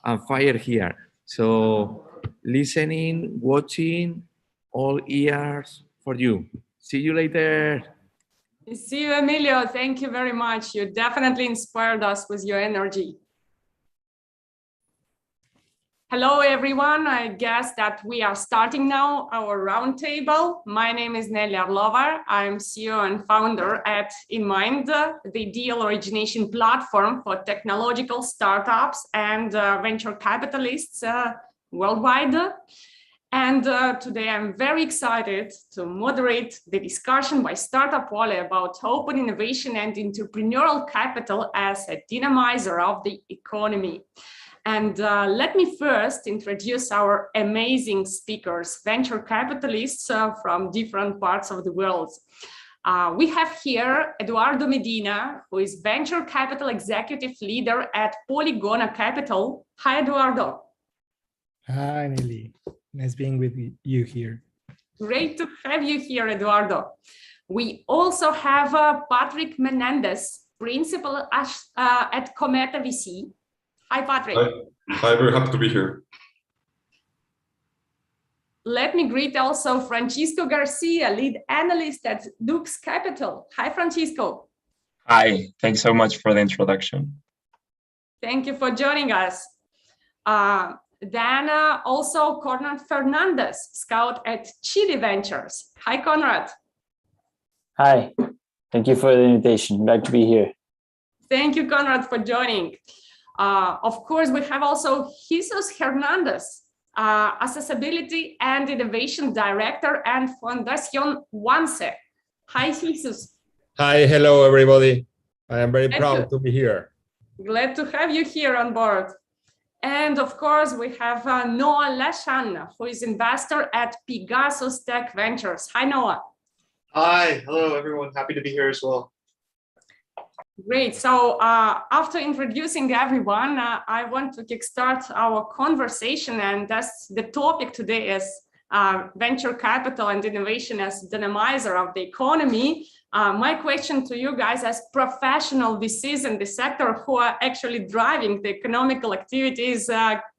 and fire here. So listening, watching, all ears for you. See you later. See you, Emilio. Thank you very much. You definitely inspired us with your energy. Hello, everyone. I guess that we are starting now our roundtable. My name is Nelly Orlova. I'm CEO and founder at InMind, the deal origination platform for technological startups and venture capitalists worldwide. And today I'm very excited to moderate the discussion by Startup Wall about open innovation and entrepreneurial capital as a dynamizer of the economy. And let me first introduce our amazing speakers, venture capitalists from different parts of the world. We have here Eduardo Medina, who is venture capital executive leader at Polygona Capital. Hi, Eduardo. Hi, Nelly. Nice being with you here. Great to have you here, Eduardo. We also have Patrick Menendez, principal at Cometa VC. Hi, Patrick. Hi, very happy to be here. Let me greet also Francisco Garcia, lead analyst at Dux Capital. Hi, Francisco. Hi, thanks so much for the introduction. Thank you for joining us. Then also Conrad Fernandez, scout at Chile Ventures. Hi, Conrad. Hi, thank you for the invitation. Glad to be here. Thank you, Conrad, for joining. Of course, we have also Jesus Hernandez, Accessibility and Innovation Director and Fundación ONCE. Hi, Jesus. Hi, hello, everybody. I am very proud to be here. Glad to have you here on board. And of course, we have Noah Lashan, who is investor at Pegasus Tech Ventures. Hi, Noah. Hi, hello, everyone. Happy to be here as well. Great. So after introducing everyone, I want to kickstart our conversation, and that's the topic today is venture capital and innovation as dynamizer of the economy. My question to you guys as professional VCs in the sector who are actually driving the economical activities,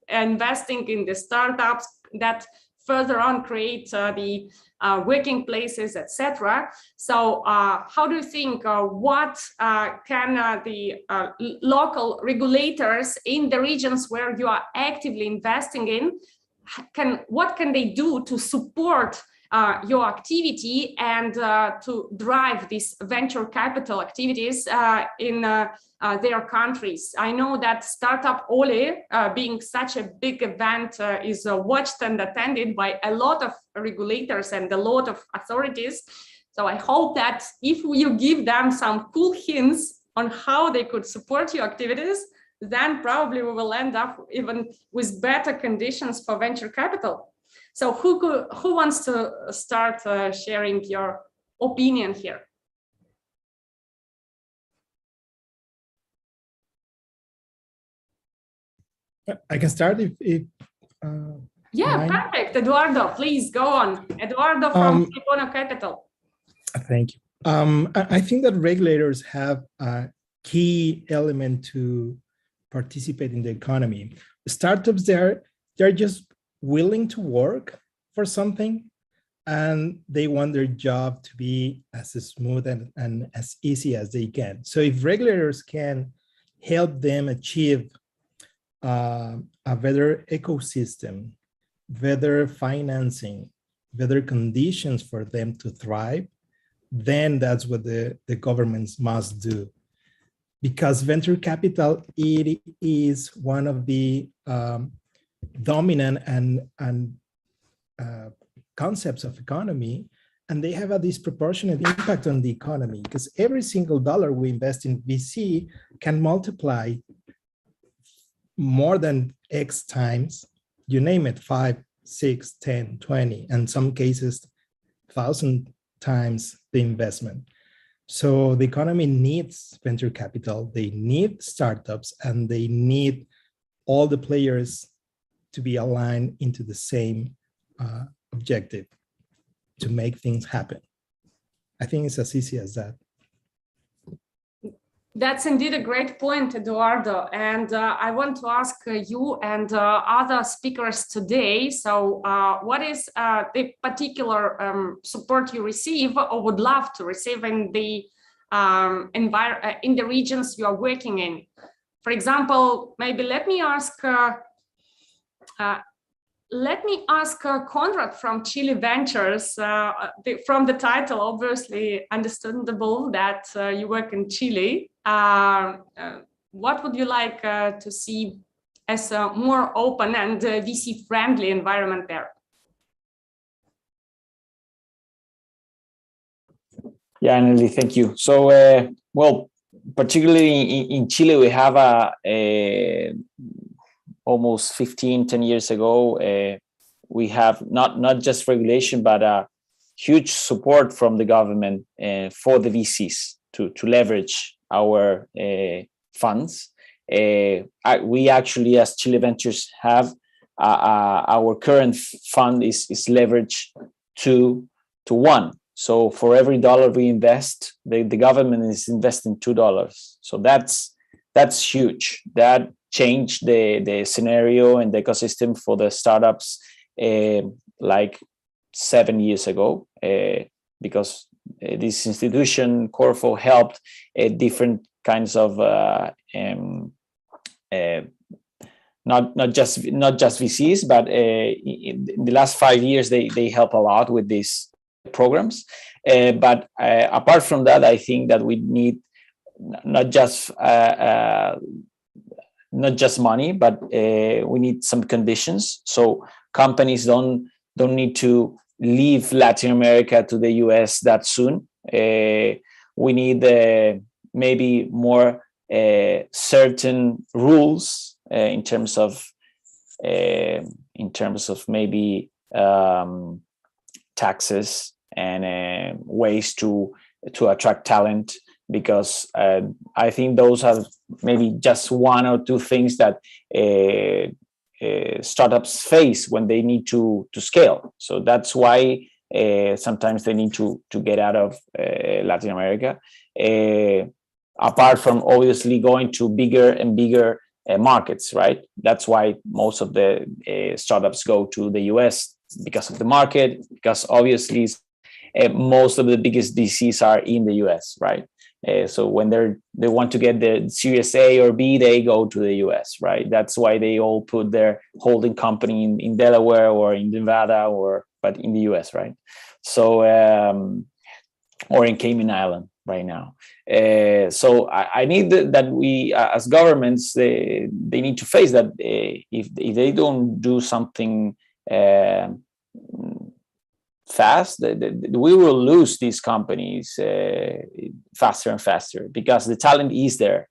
investing in the startups that further on create the working places, etc. So how do you think, what can the local regulators in the regions where you are actively investing in, what can they do to support your activity and to drive these venture capital activities in their countries? I know that Startup Ole, being such a big event, is watched and attended by a lot of regulators and a lot of authorities. So I hope that if you give them some cool hints on how they could support your activities, then probably we will end up even with better conditions for venture capital. So who wants to start sharing your opinion here? I can start if yeah, mine. Perfect. Eduardo, please go on. Eduardo from Icono Capital. Thank you. I think that regulators have a key element to participate in the economy. Startups, they're just willing to work for something, and they want their job to be as smooth and as easy as they can. So if regulators can help them achieve a better ecosystem, better financing, better conditions for them to thrive, then that's what the governments must do. Because venture capital, it is one of the dominant and concepts of economy, and they have a disproportionate impact on the economy because every single dollar we invest in VC can multiply more than X times, you name it, 5, 6, 10, 20, and some cases 1,000 times the investment. So the economy needs venture capital, they need startups, and they need all the players to be aligned into the same objective to make things happen. I think it's as easy as that. That's indeed a great point, Eduardo. And I want to ask you and other speakers today. So what is the particular support you receive or would love to receive in the regions you are working in? For example, maybe let me ask Conrad from Chile Ventures. From the title, obviously understandable that you work in Chile. What would you like to see as a more open and VC-friendly environment there? Yeah, Nelly, thank you. So, well, particularly in Chile, we have almost 10 years ago, we have not just regulation, but huge support from the government for the VCs to leverage our funds. We actually, as Chile Ventures, have our current fund is leveraged to 1. So for every dollar we invest, the government is investing $2. So that's huge. That changed the scenario and the ecosystem for the startups like 7 years ago, because this institution, Corfo, helped different kinds of not just VCs, but in the last 5 years they help a lot with these programs. But apart from that, I think that we need not just money, but we need some conditions. So companies don't need to leave Latin America to the US that soon. We need maybe more certain rules in terms of maybe taxes and ways to attract talent, because I think those are maybe just one or two things that startups face when they need to scale. So that's why sometimes they need to get out of Latin America. Apart from obviously going to bigger and bigger markets, right? That's why most of the startups go to the US, because of the market, because obviously most of the biggest VCs are in the US, right? So when they want to get the Series A or B, they go to the US, right? That's why they all put their holding company in Delaware or in Nevada, but in the US, right? So or in Cayman Island right now. So I need that we, as governments, they need to face that if they don't do something fast, we will lose these companies faster and faster, because the talent is there,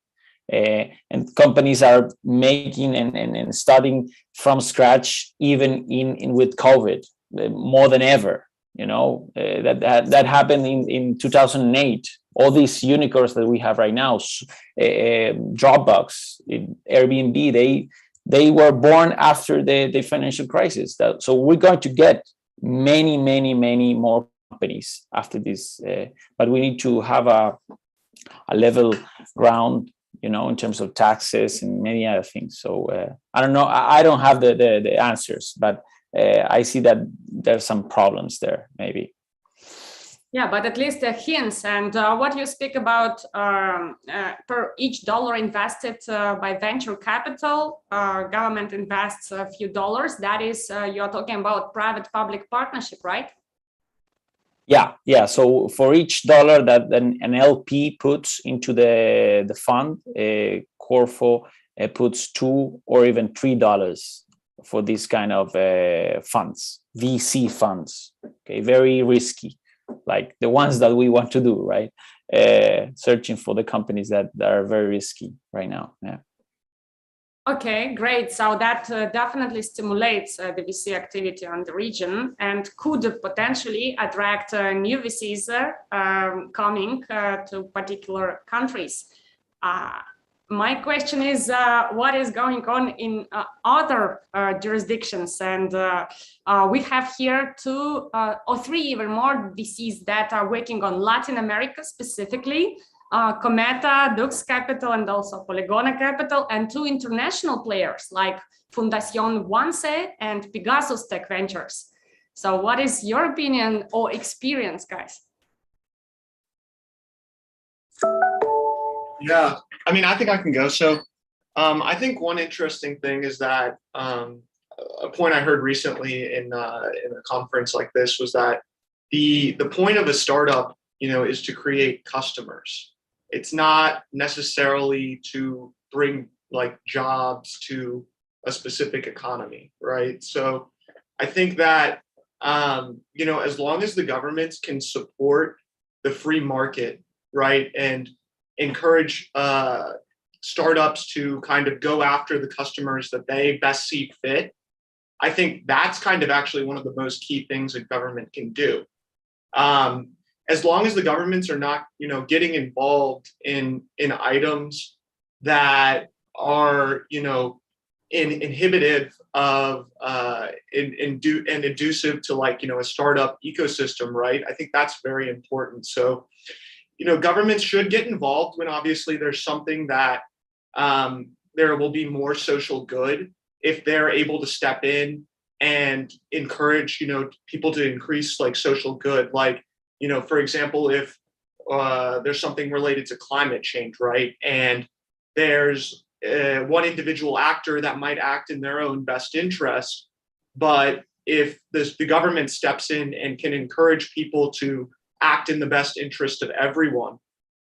and companies are making and starting from scratch, even with COVID, more than ever. You know, that happened in 2008. All these unicorns that we have right now, Dropbox, Airbnb, they were born after the financial crisis. So we're going to get many more companies after this, but we need to have a level ground, you know, in terms of taxes and many other things. So I don't know. I don't have the answers, but I see that there's some problems there, maybe. Yeah, but at least hints. And what you speak about per each dollar invested by venture capital, government invests a few dollars. That is, you're talking about private-public partnership, right? Yeah. So for each dollar that an LP puts into the fund, Corfo puts $2 or even $3 for this kind of funds, VC funds. Okay, very risky, like the ones that we want to do, right? Searching for the companies that are very risky right now. Yeah. Okay, great. So that definitely stimulates the VC activity on the region and could potentially attract new VCs coming to particular countries. My question is, what is going on in other jurisdictions? And we have here 2 or 3 even more VCs that are working on Latin America specifically, Cometa, Dux Capital, and also Polygona Capital, and 2 international players like Fundación Once and Pegasus Tech Ventures. So what is your opinion or experience, guys? Yeah, I mean, I think I can go. So I think one interesting thing is that a point I heard recently in a conference like this was that the point of a startup, you know, is to create customers. It's not necessarily to bring like jobs to a specific economy, right? So I think that, you know, as long as the governments can support the free market, right, and encourage startups to kind of go after the customers that they best see fit, I think that's kind of actually one of the most key things a government can do. As long as the governments are not, you know, getting involved in items that are, you know, inhibitive of and inducive to, like, you know, a startup ecosystem, right? I think that's very important. So, you know, governments should get involved when obviously there's something that there will be more social good if they're able to step in and encourage, you know, people to increase like social good. Like, you know, for example, if there's something related to climate change, right? And there's one individual actor that might act in their own best interest, but if the government steps in and can encourage people to act in the best interest of everyone,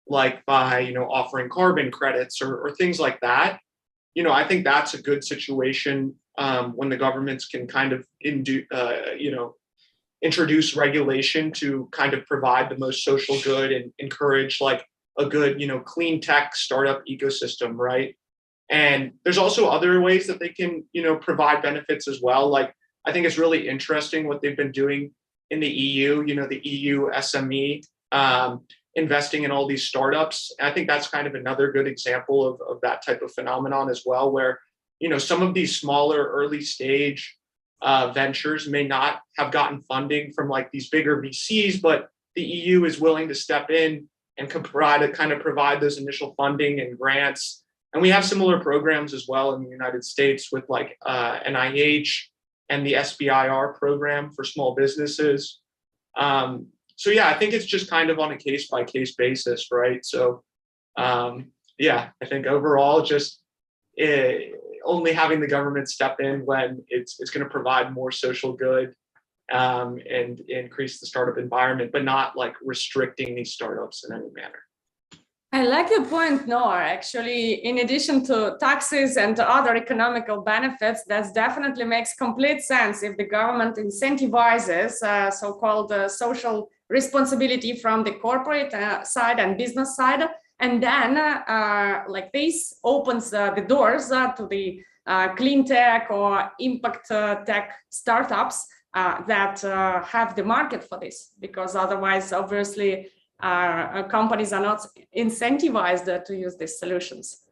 like by, offering carbon credits or things like that. I think that's a good situation when the governments can kind of introduce regulation to kind of provide the most social good and encourage like a good, clean tech startup ecosystem, right? And there's also other ways that they can, provide benefits as well. Like, I think it's really interesting what they've been doing in the EU, the EU SME, investing in all these startups. I think that's kind of another good example of that type of phenomenon as well, where, some of these smaller early stage ventures may not have gotten funding from like these bigger VCs, but the EU is willing to step in and can provide those initial funding and grants. And we have similar programs as well in the United States with like NIH and the SBIR program for small businesses. So yeah, I think it's just kind of on a case by case basis, right? So yeah, I think overall just only having the government step in when it's going to provide more social good and increase the startup environment, but not like restricting these startups in any manner. I like the point, Noah. Actually, in addition to taxes and other economical benefits, that definitely makes complete sense if the government incentivizes so-called social responsibility from the corporate side and business side. And then like this opens the doors to the clean tech or impact tech startups that have the market for this, because otherwise, obviously, companies are not incentivized to use these solutions.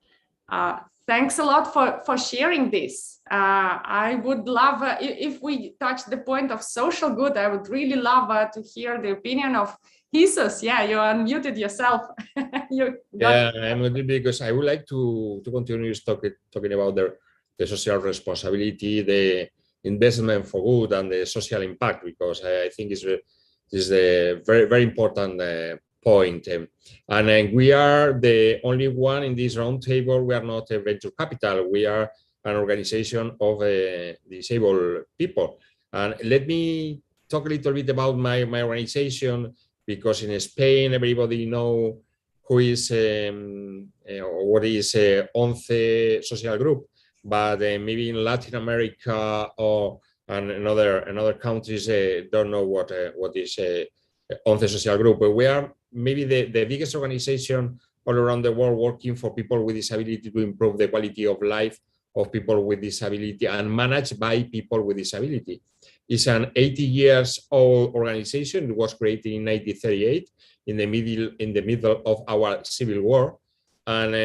Thanks a lot for sharing this. I would love, if we touch the point of social good, I would really love to hear the opinion of Jesus. Yeah, you unmuted yourself. I'm muted because I would like to continue talking about the social responsibility, the investment for good, and the social impact, because I think this is a very, very important point. And we are the only one in this roundtable. We are not a venture capital. We are an organization of disabled people. And let me talk a little bit about my organization, because in Spain, everybody know who is or what is ONCE social group, but maybe in Latin America and in other countries don't know what is ONCE social group. But we are maybe the biggest organization all around the world working for people with disability to improve the quality of life of people with disability and managed by people with disability. It's an 80 years old organization. It was created in 1938 in the middle of our civil war. And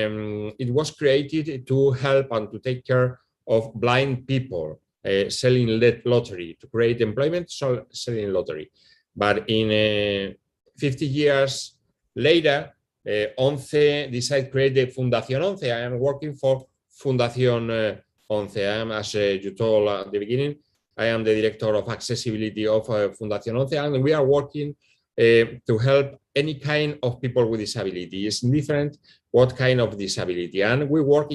it was created to help and to take care of blind people selling lottery, to create employment, selling lottery. But in 50 years later, ONCE decided to create the Fundación ONCE. I am working for Fundación ONCE. I am, as you told at the beginning, I am the director of accessibility of Fundación ONCE, and we are working to help any kind of people with disability. It's different what kind of disability. And we work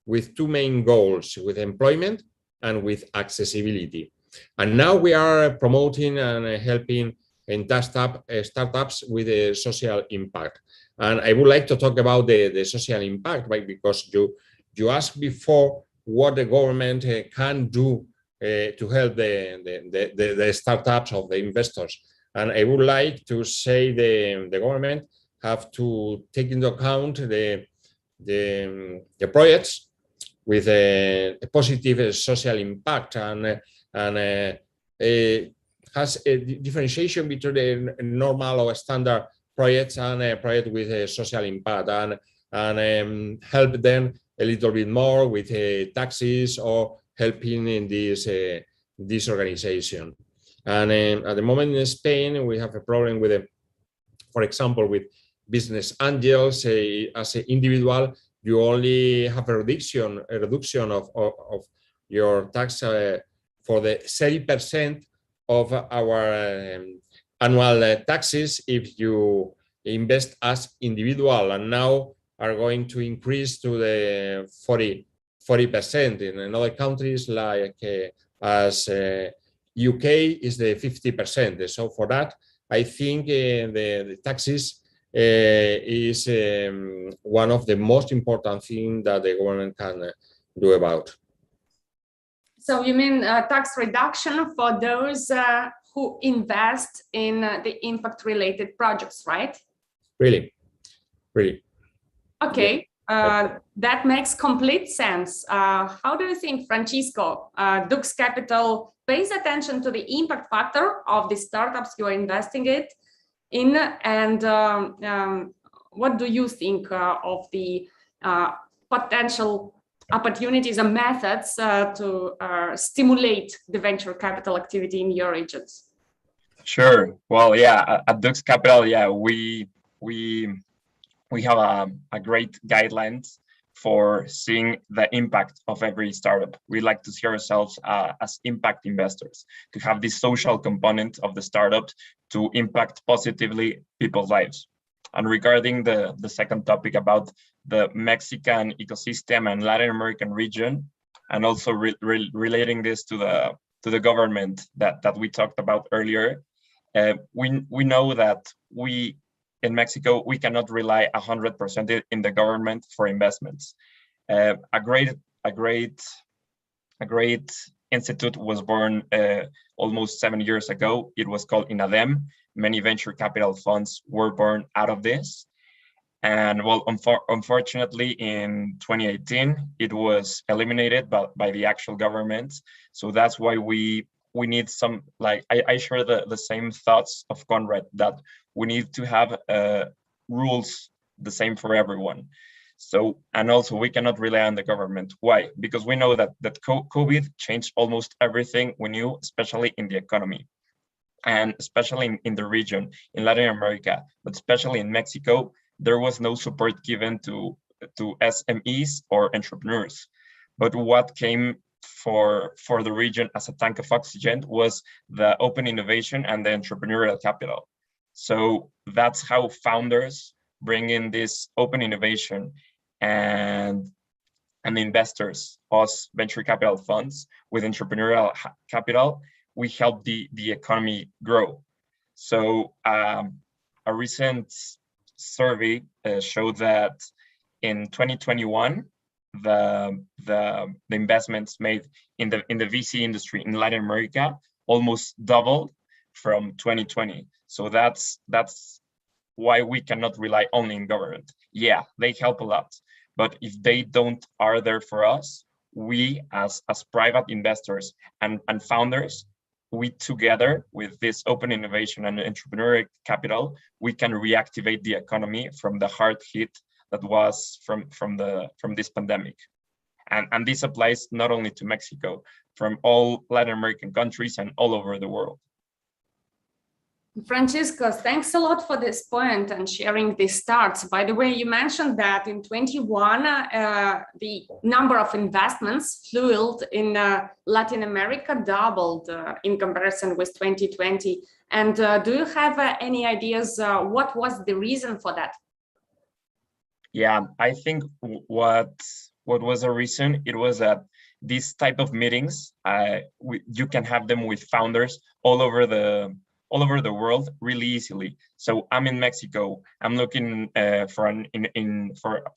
with two main goals, with employment and with accessibility. And now we are promoting and helping in startups with a social impact. And I would like to talk about the social impact, right? Because you asked before what the government can do to help the startups of the investors. And I would like to say the government have to take into account the projects with a positive social impact and has a differentiation between the normal or standard projects and a project with a social impact and help them a little bit more with taxes or helping in this organization. And at the moment in Spain, we have a problem with, for example, with business angels. As an individual, you only have a reduction of your tax for the 30% of our annual taxes if you invest as individual, and now are going to increase to the 40%. In other countries like as UK is the 50%. So for that, I think the taxes is one of the most important things that the government can do about. So you mean tax reduction for those who invest in the impact-related projects, right? Really. Okay, yeah. That makes complete sense. How do you think, Francisco, Dux Capital pays attention to the impact factor of the startups you are investing in, and what do you think of the potential opportunities and methods to stimulate the venture capital activity in your regions? Sure. Well, yeah, at Dux Capital, yeah, we have a great guidelines for seeing the impact of every startup. We like to see ourselves as impact investors, to have this social component of the startups to impact positively people's lives. And regarding the second topic about the Mexican ecosystem and Latin American region, and also relating this to the government that we talked about earlier, we know that in Mexico, we cannot rely 100% in the government for investments. A great institute was born almost 7 years ago. It was called INADEM. Many venture capital funds were born out of this. And well, unfortunately, in 2018, it was eliminated by the actual government. So that's why we need some, like, I share the same thoughts of Conrad, that we need to have rules the same for everyone. So, and also we cannot rely on the government. Why? Because we know that COVID changed almost everything we knew, especially in the economy, and especially in the region, in Latin America, but especially in Mexico, there was no support given to SMEs or entrepreneurs. But what came for the region as a tank of oxygen was the open innovation and the entrepreneurial capital. So that's how founders bring in this open innovation, and investors, us venture capital funds with entrepreneurial capital, we help the economy grow. So a recent survey showed that in 2021, the investments made in the VC industry in Latin America almost doubled from 2020. So that's why we cannot rely only on government. Yeah, they help a lot, but if they are there for us, we as private investors and founders, we together with this open innovation and entrepreneurial capital, we can reactivate the economy from the hard hit that was from this pandemic. And this applies not only to Mexico, from all Latin American countries and all over the world. Francisco, thanks a lot for this point and sharing these starts. By the way, you mentioned that in 21, the number of investments fueled in Latin America doubled in comparison with 2020. And do you have any ideas what was the reason for that? Yeah, I think what was the reason, it was that these type of meetings, you can have them with founders all over the world really easily. So I'm in Mexico, I'm looking for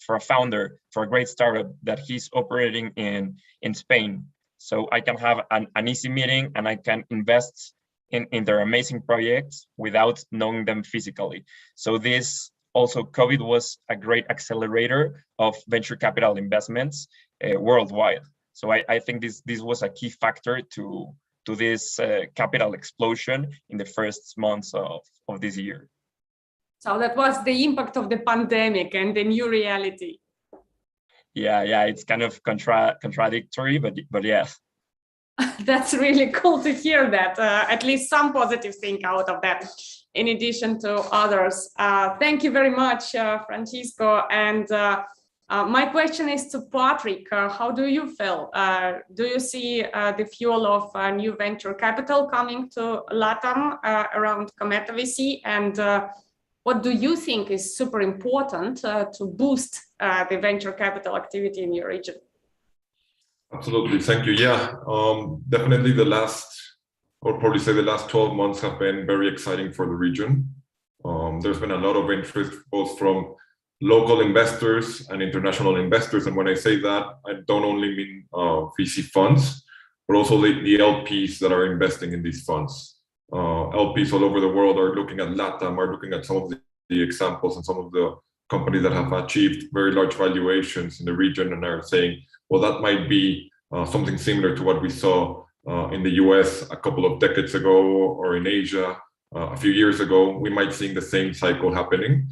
a founder for a great startup that he's operating in Spain. So I can have an easy meeting and I can invest in their amazing projects without knowing them physically. So this also, COVID was a great accelerator of venture capital investments worldwide. So I think this was a key factor to this capital explosion in the first months of this year. So that was the impact of the pandemic and the new reality. Yeah, it's kind of contradictory, but yes. That's really cool to hear that, at least some positive thing out of that, in addition to others. Thank you very much, Francisco. And my question is to Patrick. How do you feel? Do you see the fuel of new venture capital coming to LATAM around Cometa VC? And what do you think is super important to boost the venture capital activity in your region? Absolutely, thank you. Yeah, definitely the last 12 months have been very exciting for the region. There's been a lot of interest both from local investors and international investors. And when I say that, I don't only mean VC funds, but also the LPs that are investing in these funds. LPs all over the world are looking at LATAM, are looking at some of the examples and some of the companies that have achieved very large valuations in the region and are saying, well, that might be something similar to what we saw in the US a couple of decades ago, or in Asia a few years ago. We might see the same cycle happening.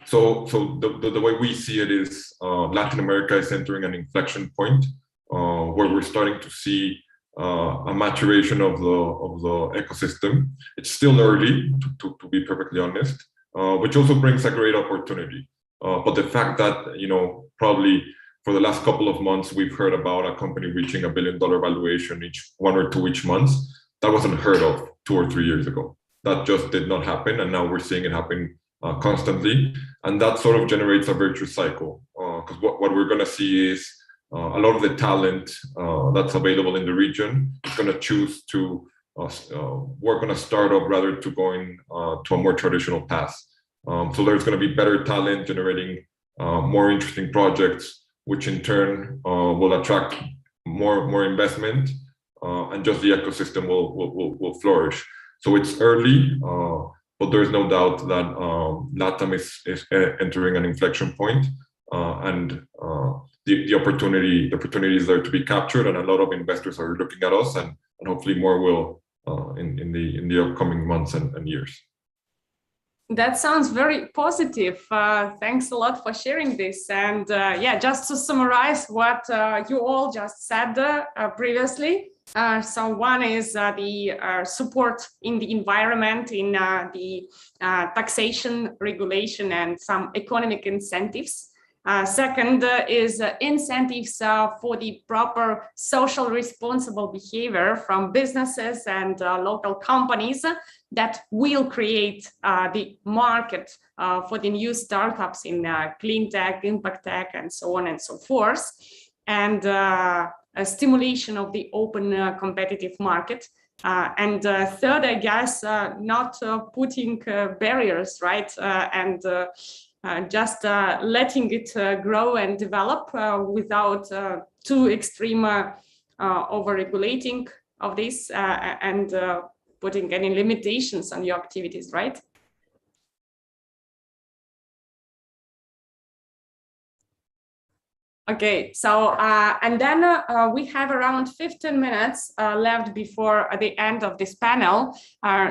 So the way we see it is Latin America is entering an inflection point where we're starting to see a maturation of the ecosystem. It's still early, to be perfectly honest, which also brings a great opportunity. But the fact that, you know, probably for the last couple of months, we've heard about a company reaching $1 billion valuation one or two each month, that wasn't heard of 2 or 3 years ago. That just did not happen. And now we're seeing it happen constantly. And that sort of generates a virtuous cycle. Because what we're going to see is a lot of the talent that's available in the region is going to choose to work on a startup rather to going to a more traditional path. So there's going to be better talent generating more interesting projects, which in turn will attract more investment, and just the ecosystem will flourish. So it's early, but there's no doubt that LATAM is entering an inflection point, and the opportunity is there to be captured, and a lot of investors are looking at us, and hopefully more will in the upcoming months and years. That sounds very positive. Thanks a lot for sharing this. And yeah, just to summarize what you all just said previously. So one is the support in the environment, in the taxation, regulation, and some economic incentives. Second is incentives for the proper social responsible behavior from businesses and local companies that will create the market for the new startups in clean tech, impact tech, and so on and so forth. And a stimulation of the open competitive market. And third, I guess, not putting barriers, right? And just letting it grow and develop without too extreme over-regulating of this and putting any limitations on your activities, right? Okay, so and then we have around 15 minutes left before the end of this panel.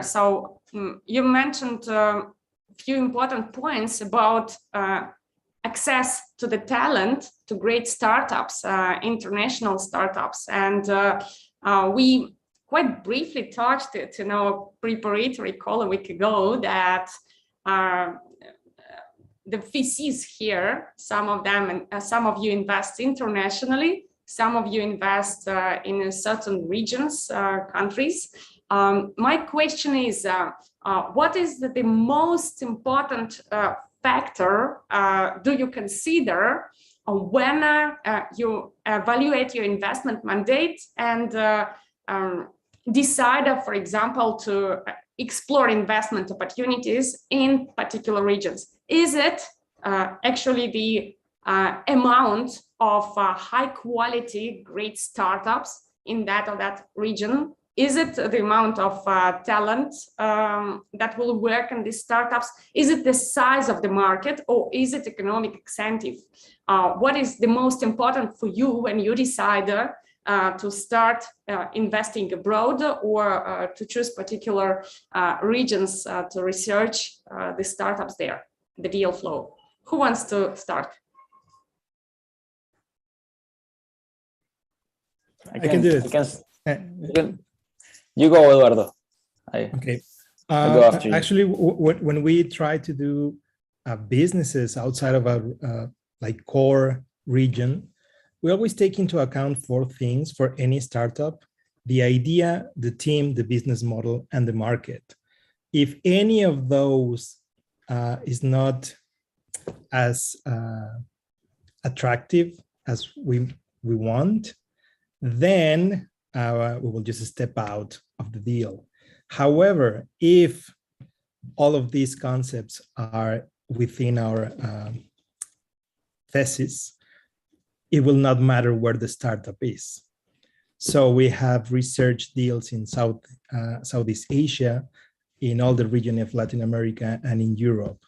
So you mentioned a few important points about access to the talent, to great startups, international startups. And we quite briefly touched it in our preparatory call a week ago that the VCs here, some of them, and some of you invest internationally, some of you invest in certain regions, countries. My question is, what is the most important factor do you consider when you evaluate your investment mandate and decide, for example, to explore investment opportunities in particular regions? Is it actually the amount of high quality, great startups in that or that region? Is it the amount of talent that will work in these startups? Is it the size of the market, or is it economic incentive? What is the most important for you when you decide to start investing abroad or to choose particular regions to research the startups there, the deal flow? Who wants to start? I can do it. You go, Eduardo. Okay. I'll go after you. Actually, when we try to do businesses outside of our like core region, we always take into account 4 things for any startup: the idea, the team, the business model, and the market. If any of those is not as attractive as we want, then we will just step out of the deal. However, if all of these concepts are within our thesis, it will not matter where the startup is. So we have research deals in Southeast Asia, in all the region of Latin America, and in Europe.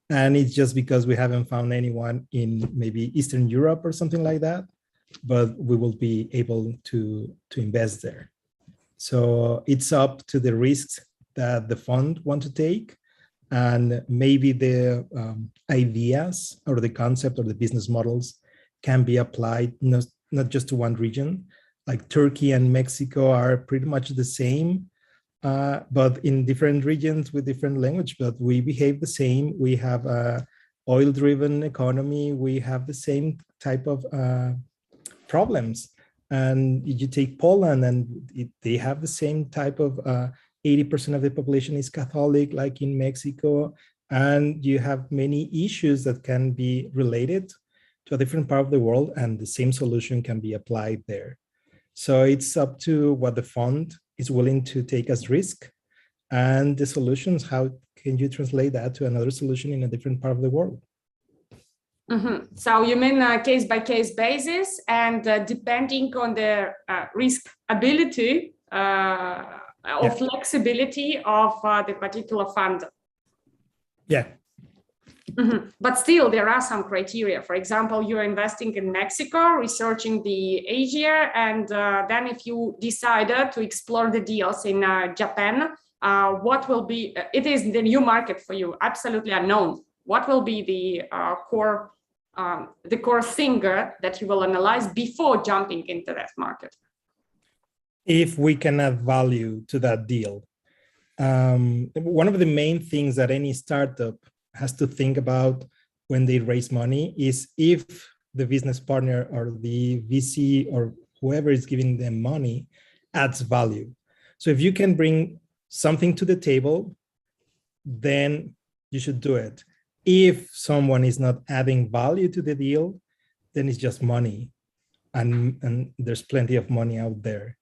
And it's just because we haven't found anyone in maybe Eastern Europe or something like that, but we will be able to invest there. So it's up to the risks that the fund want to take, and maybe the ideas or the concept or the business models can be applied not just to one region. Like Turkey and Mexico are pretty much the same, but in different regions with different language, but we behave the same. We have a oil-driven economy. We have the same type of problems. And you take Poland, and they have the same type of 80% of the population is Catholic, like in Mexico. And you have many issues that can be related to a different part of the world, and the same solution can be applied there. So it's up to what the fund is willing to take as risk, and the solutions, how can you translate that to another solution in a different part of the world? Mm-hmm. So you mean a case-by-case basis, and depending on the risk ability or flexibility of the particular fund. Yeah. Mm-hmm. But still, there are some criteria. For example, you're investing in Mexico, researching the Asia, and then if you decided to explore the deals in Japan, what will be, it is the new market for you, absolutely unknown. What will be the core thing that you will analyze before jumping into that market? If we can add value to that deal. One of the main things that any startup has to think about when they raise money is if the business partner or the VC or whoever is giving them money adds value. So if you can bring something to the table, then you should do it. If someone is not adding value to the deal, then it's just money. And there's plenty of money out there.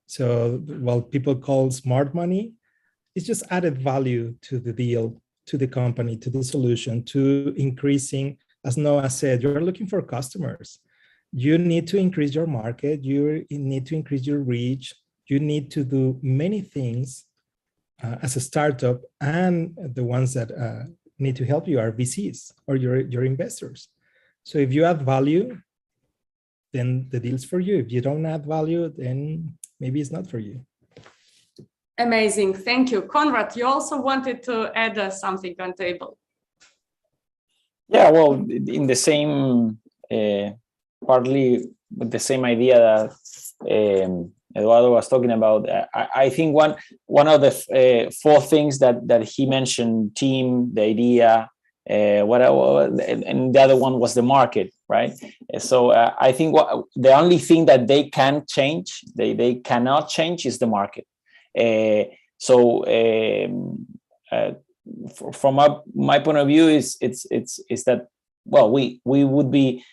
So what people call smart money, it's just added value to the deal, to the company, to the solution, to increasing, as Noah said, you're looking for customers. You need to increase your market. You need to increase your reach. You need to do many things as a startup, and the ones that need to help you are VCs or your investors. So if you add value, then the deal's for you. If you don't add value, then maybe it's not for you. Amazing, thank you. Konrad, you also wanted to add something on the table. Yeah, well, in the same, partly with the same idea that Eduardo was talking about, I think one of the 4 things that he mentioned, team, the idea, and the other one was the market, right? So I think the only thing that they can change, they cannot change, is the market. From my point of view, is that, well, we would be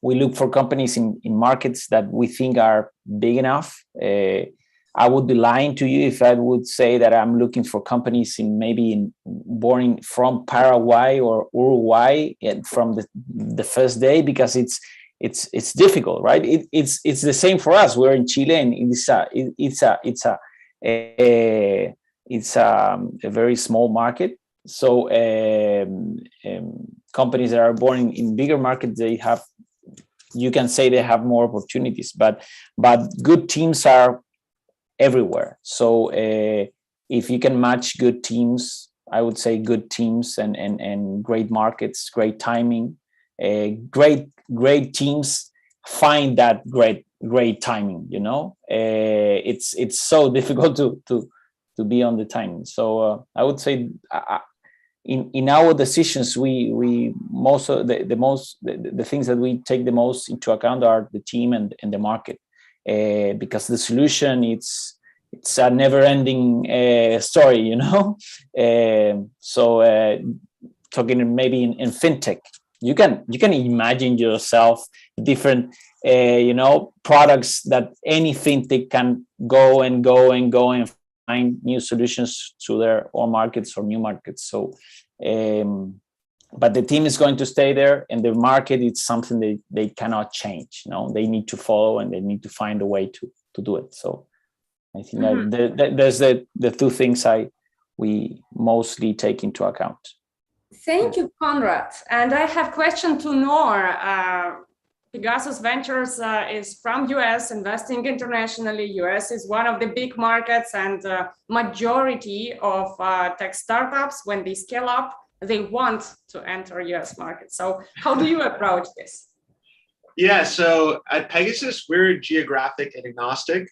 we look for companies in markets that we think are big enough. I would be lying to you if I would say that I'm looking for companies born from Paraguay or Uruguay from the first day, because it's difficult, right? It's the same for us. We're in Chile, and it's a very small market. So companies that are born in bigger markets, you can say they have more opportunities, but good teams are everywhere. So if you can match good teams, I would say good teams and great markets, great timing, great teams find that great timing. You know, it's so difficult to be on the timing. So I would say in our decisions, we most of the things that we take the most into account are the team and the market, because the solution it's a never-ending story, you know. So talking maybe in fintech, you can imagine yourself different products that any fintech can go and new solutions to their own markets or new markets. So, but the team is going to stay there, and the market is something they cannot change. They need to follow, and they need to find a way to do it. So I think that there's the two things we mostly take into account. Thank you, Conrad. And I have a question to Noor. Pegasus Ventures is from US, investing internationally. US is one of the big markets, and majority of tech startups, when they scale up, they want to enter US market. So how do you approach this? Yeah, so at Pegasus, we're geographic and agnostic.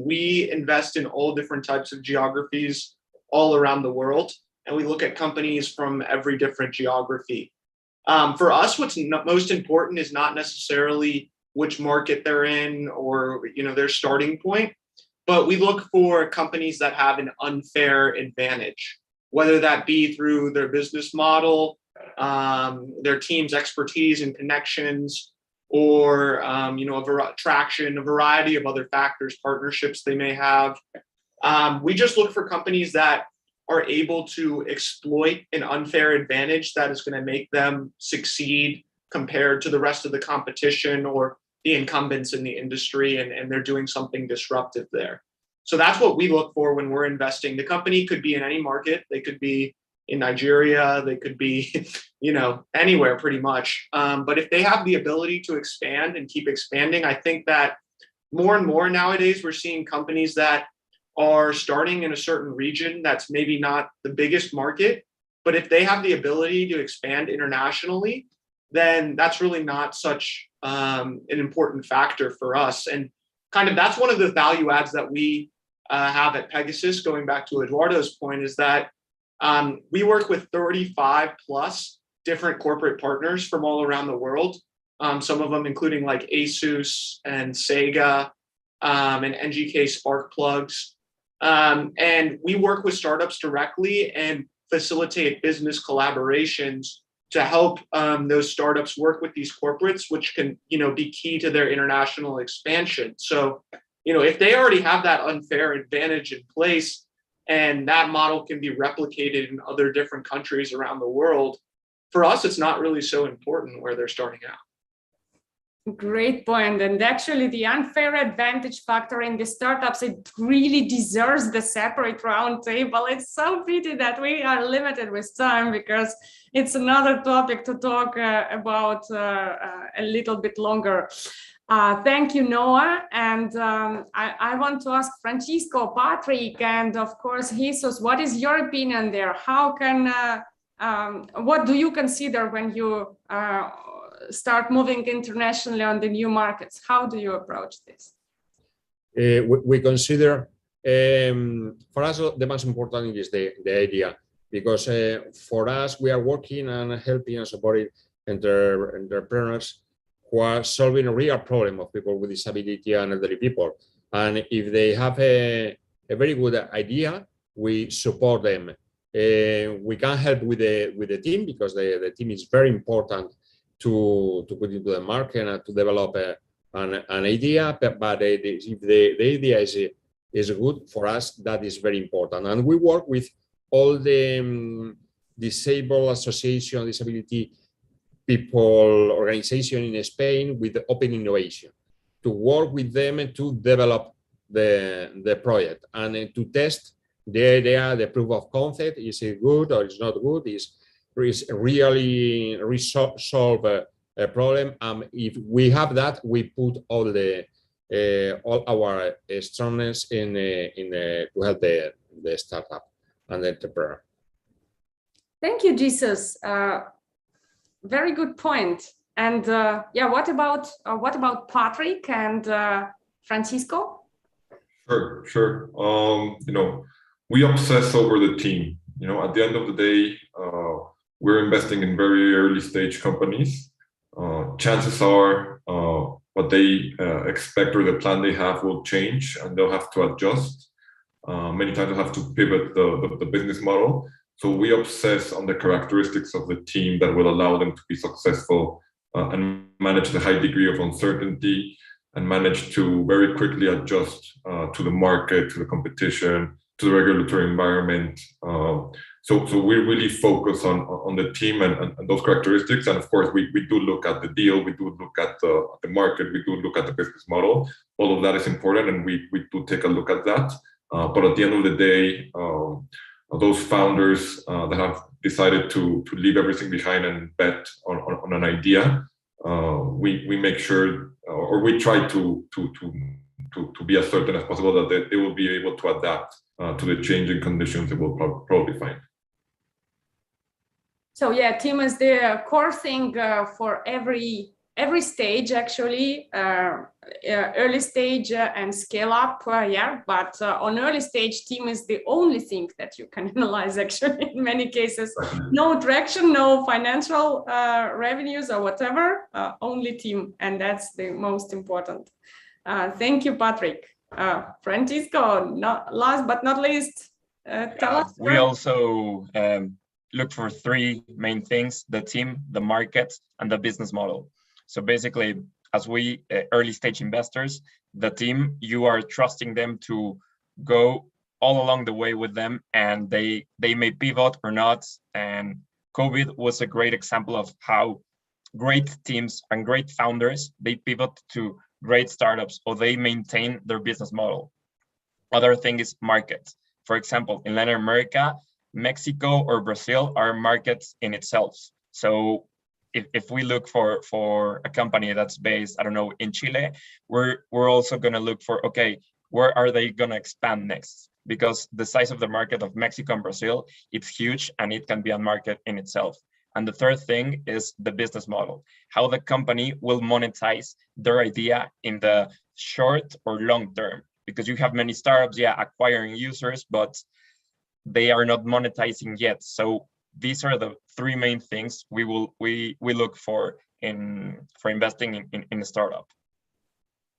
We invest in all different types of geographies all around the world, and we look at companies from every different geography. For us, what's most important is not necessarily which market they're in or their starting point, but we look for companies that have an unfair advantage, whether that be through their business model, their team's expertise and connections, or traction, a variety of other factors, partnerships they may have. We just look for companies that are able to exploit an unfair advantage that is going to make them succeed compared to the rest of the competition or the incumbents in the industry, and they're doing something disruptive there. So that's what we look for when we're investing. The company could be in any market. They could be in Nigeria. They could be, anywhere pretty much. But if they have the ability to expand and keep expanding, I think that more and more nowadays, we're seeing companies that are starting in a certain region that's maybe not the biggest market, but if they have the ability to expand internationally, then that's really not such an important factor for us. And kind of that's one of the value adds that we have at Pegasus, going back to Eduardo's point, is that we work with 35 plus different corporate partners from all around the world. Some of them including like Asus and Sega and NGK Spark Plugs. And we work with startups directly and facilitate business collaborations to help those startups work with these corporates, which can, be key to their international expansion. So, if they already have that unfair advantage in place and that model can be replicated in other different countries around the world, for us, it's not really so important where they're starting out. Great point. And actually, the unfair advantage factor in the startups, it really deserves the separate roundtable. It's so pity that we are limited with time, because it's another topic to talk about a little bit longer. Thank you, Noah. And I want to ask Francisco, Patrick, and of course, Jesus, what is your opinion there? How can, what do you consider when you start moving internationally on the new markets? How do you approach this? We consider, for us, the most important is the idea, because for us, we are working and helping and supporting entrepreneurs who are solving a real problem of people with disability and elderly people. And if they have a very good idea, we support them. We can help with the team, because the team is very important to put into the market and to develop an idea. But if the idea is good for us, that is very important. And we work with all the disabled association, disability people organization in Spain with open innovation, to work with them and to develop the project and to test the idea, the proof of concept. Is it good or is not good? Is really solve a problem. If we have that, we put all our strongness in to help the startup and the entrepreneur. Thank you, Jesus. Very good point. And yeah, what about Patrick and Francisco? Sure. We obsess over the team. At the end of the day, we're investing in very early stage companies. Chances are what they expect or the plan they have will change, and they'll have to adjust. Many times they'll have to pivot the business model. So we obsess on the characteristics of the team that will allow them to be successful and manage the high degree of uncertainty and manage to very quickly adjust to the market, to the competition, to the regulatory environment. So we really focus on the team and those characteristics. And of course, we do look at the deal, we do look at the market, we do look at the business model. All of that is important, and we do take a look at that. But at the end of the day, those founders that have decided to leave everything behind and bet on an idea, we make sure, or we try to be as certain as possible that they will be able to adapt to the changing conditions they will probably find. So yeah, team is the core thing for every stage, actually, early stage and scale up, yeah. But on early stage, team is the only thing that you can analyze, actually, in many cases. No traction, no financial revenues or whatever, only team, and that's the most important. Thank you, Patrick. Francisco, last but not least, tell us. We also look for three main things: the team, the market, and the business model. So basically, as we early stage investors, the team, you are trusting them to go all along the way with them, and they may pivot or not. And COVID was a great example of how great teams and great founders, they pivot to great startups, or they maintain their business model. Other thing is market. For example, in Latin America, Mexico or Brazil are markets in itself. So if we look for a company that's based, I don't know, in Chile, we're also going to look for, okay, where are they going to expand next? Because the size of the market of Mexico and Brazil, it's huge, and it can be a market in itself. And the third thing is the business model, how the company will monetize their idea in the short or long term. Because you have many startups, yeah, acquiring users, but they are not monetizing yet. So these are the three main things we look for investing in a startup.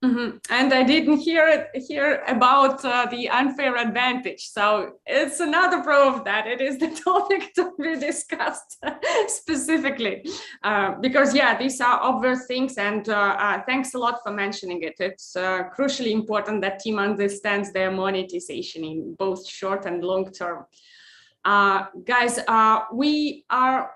Mm-hmm. And I didn't hear about the unfair advantage. So it's another proof that it is the topic to be discussed specifically. Because yeah, these are obvious things, and thanks a lot for mentioning it. It's crucially important that team understands their monetization in both short and long term. Guys, we are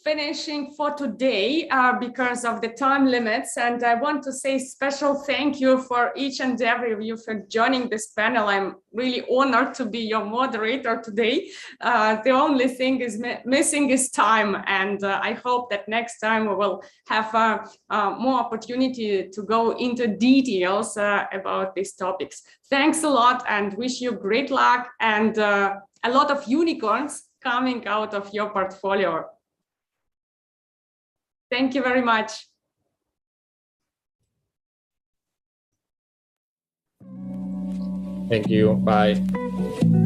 finishing for today because of the time limits, and I want to say special thank you for each and every of you for joining this panel. I'm really honored to be your moderator today. The only thing is missing is time, and I hope that next time we will have more opportunity to go into details about these topics. Thanks a lot, and wish you great luck and a lot of unicorns coming out of your portfolio. Thank you very much. Thank you. Bye.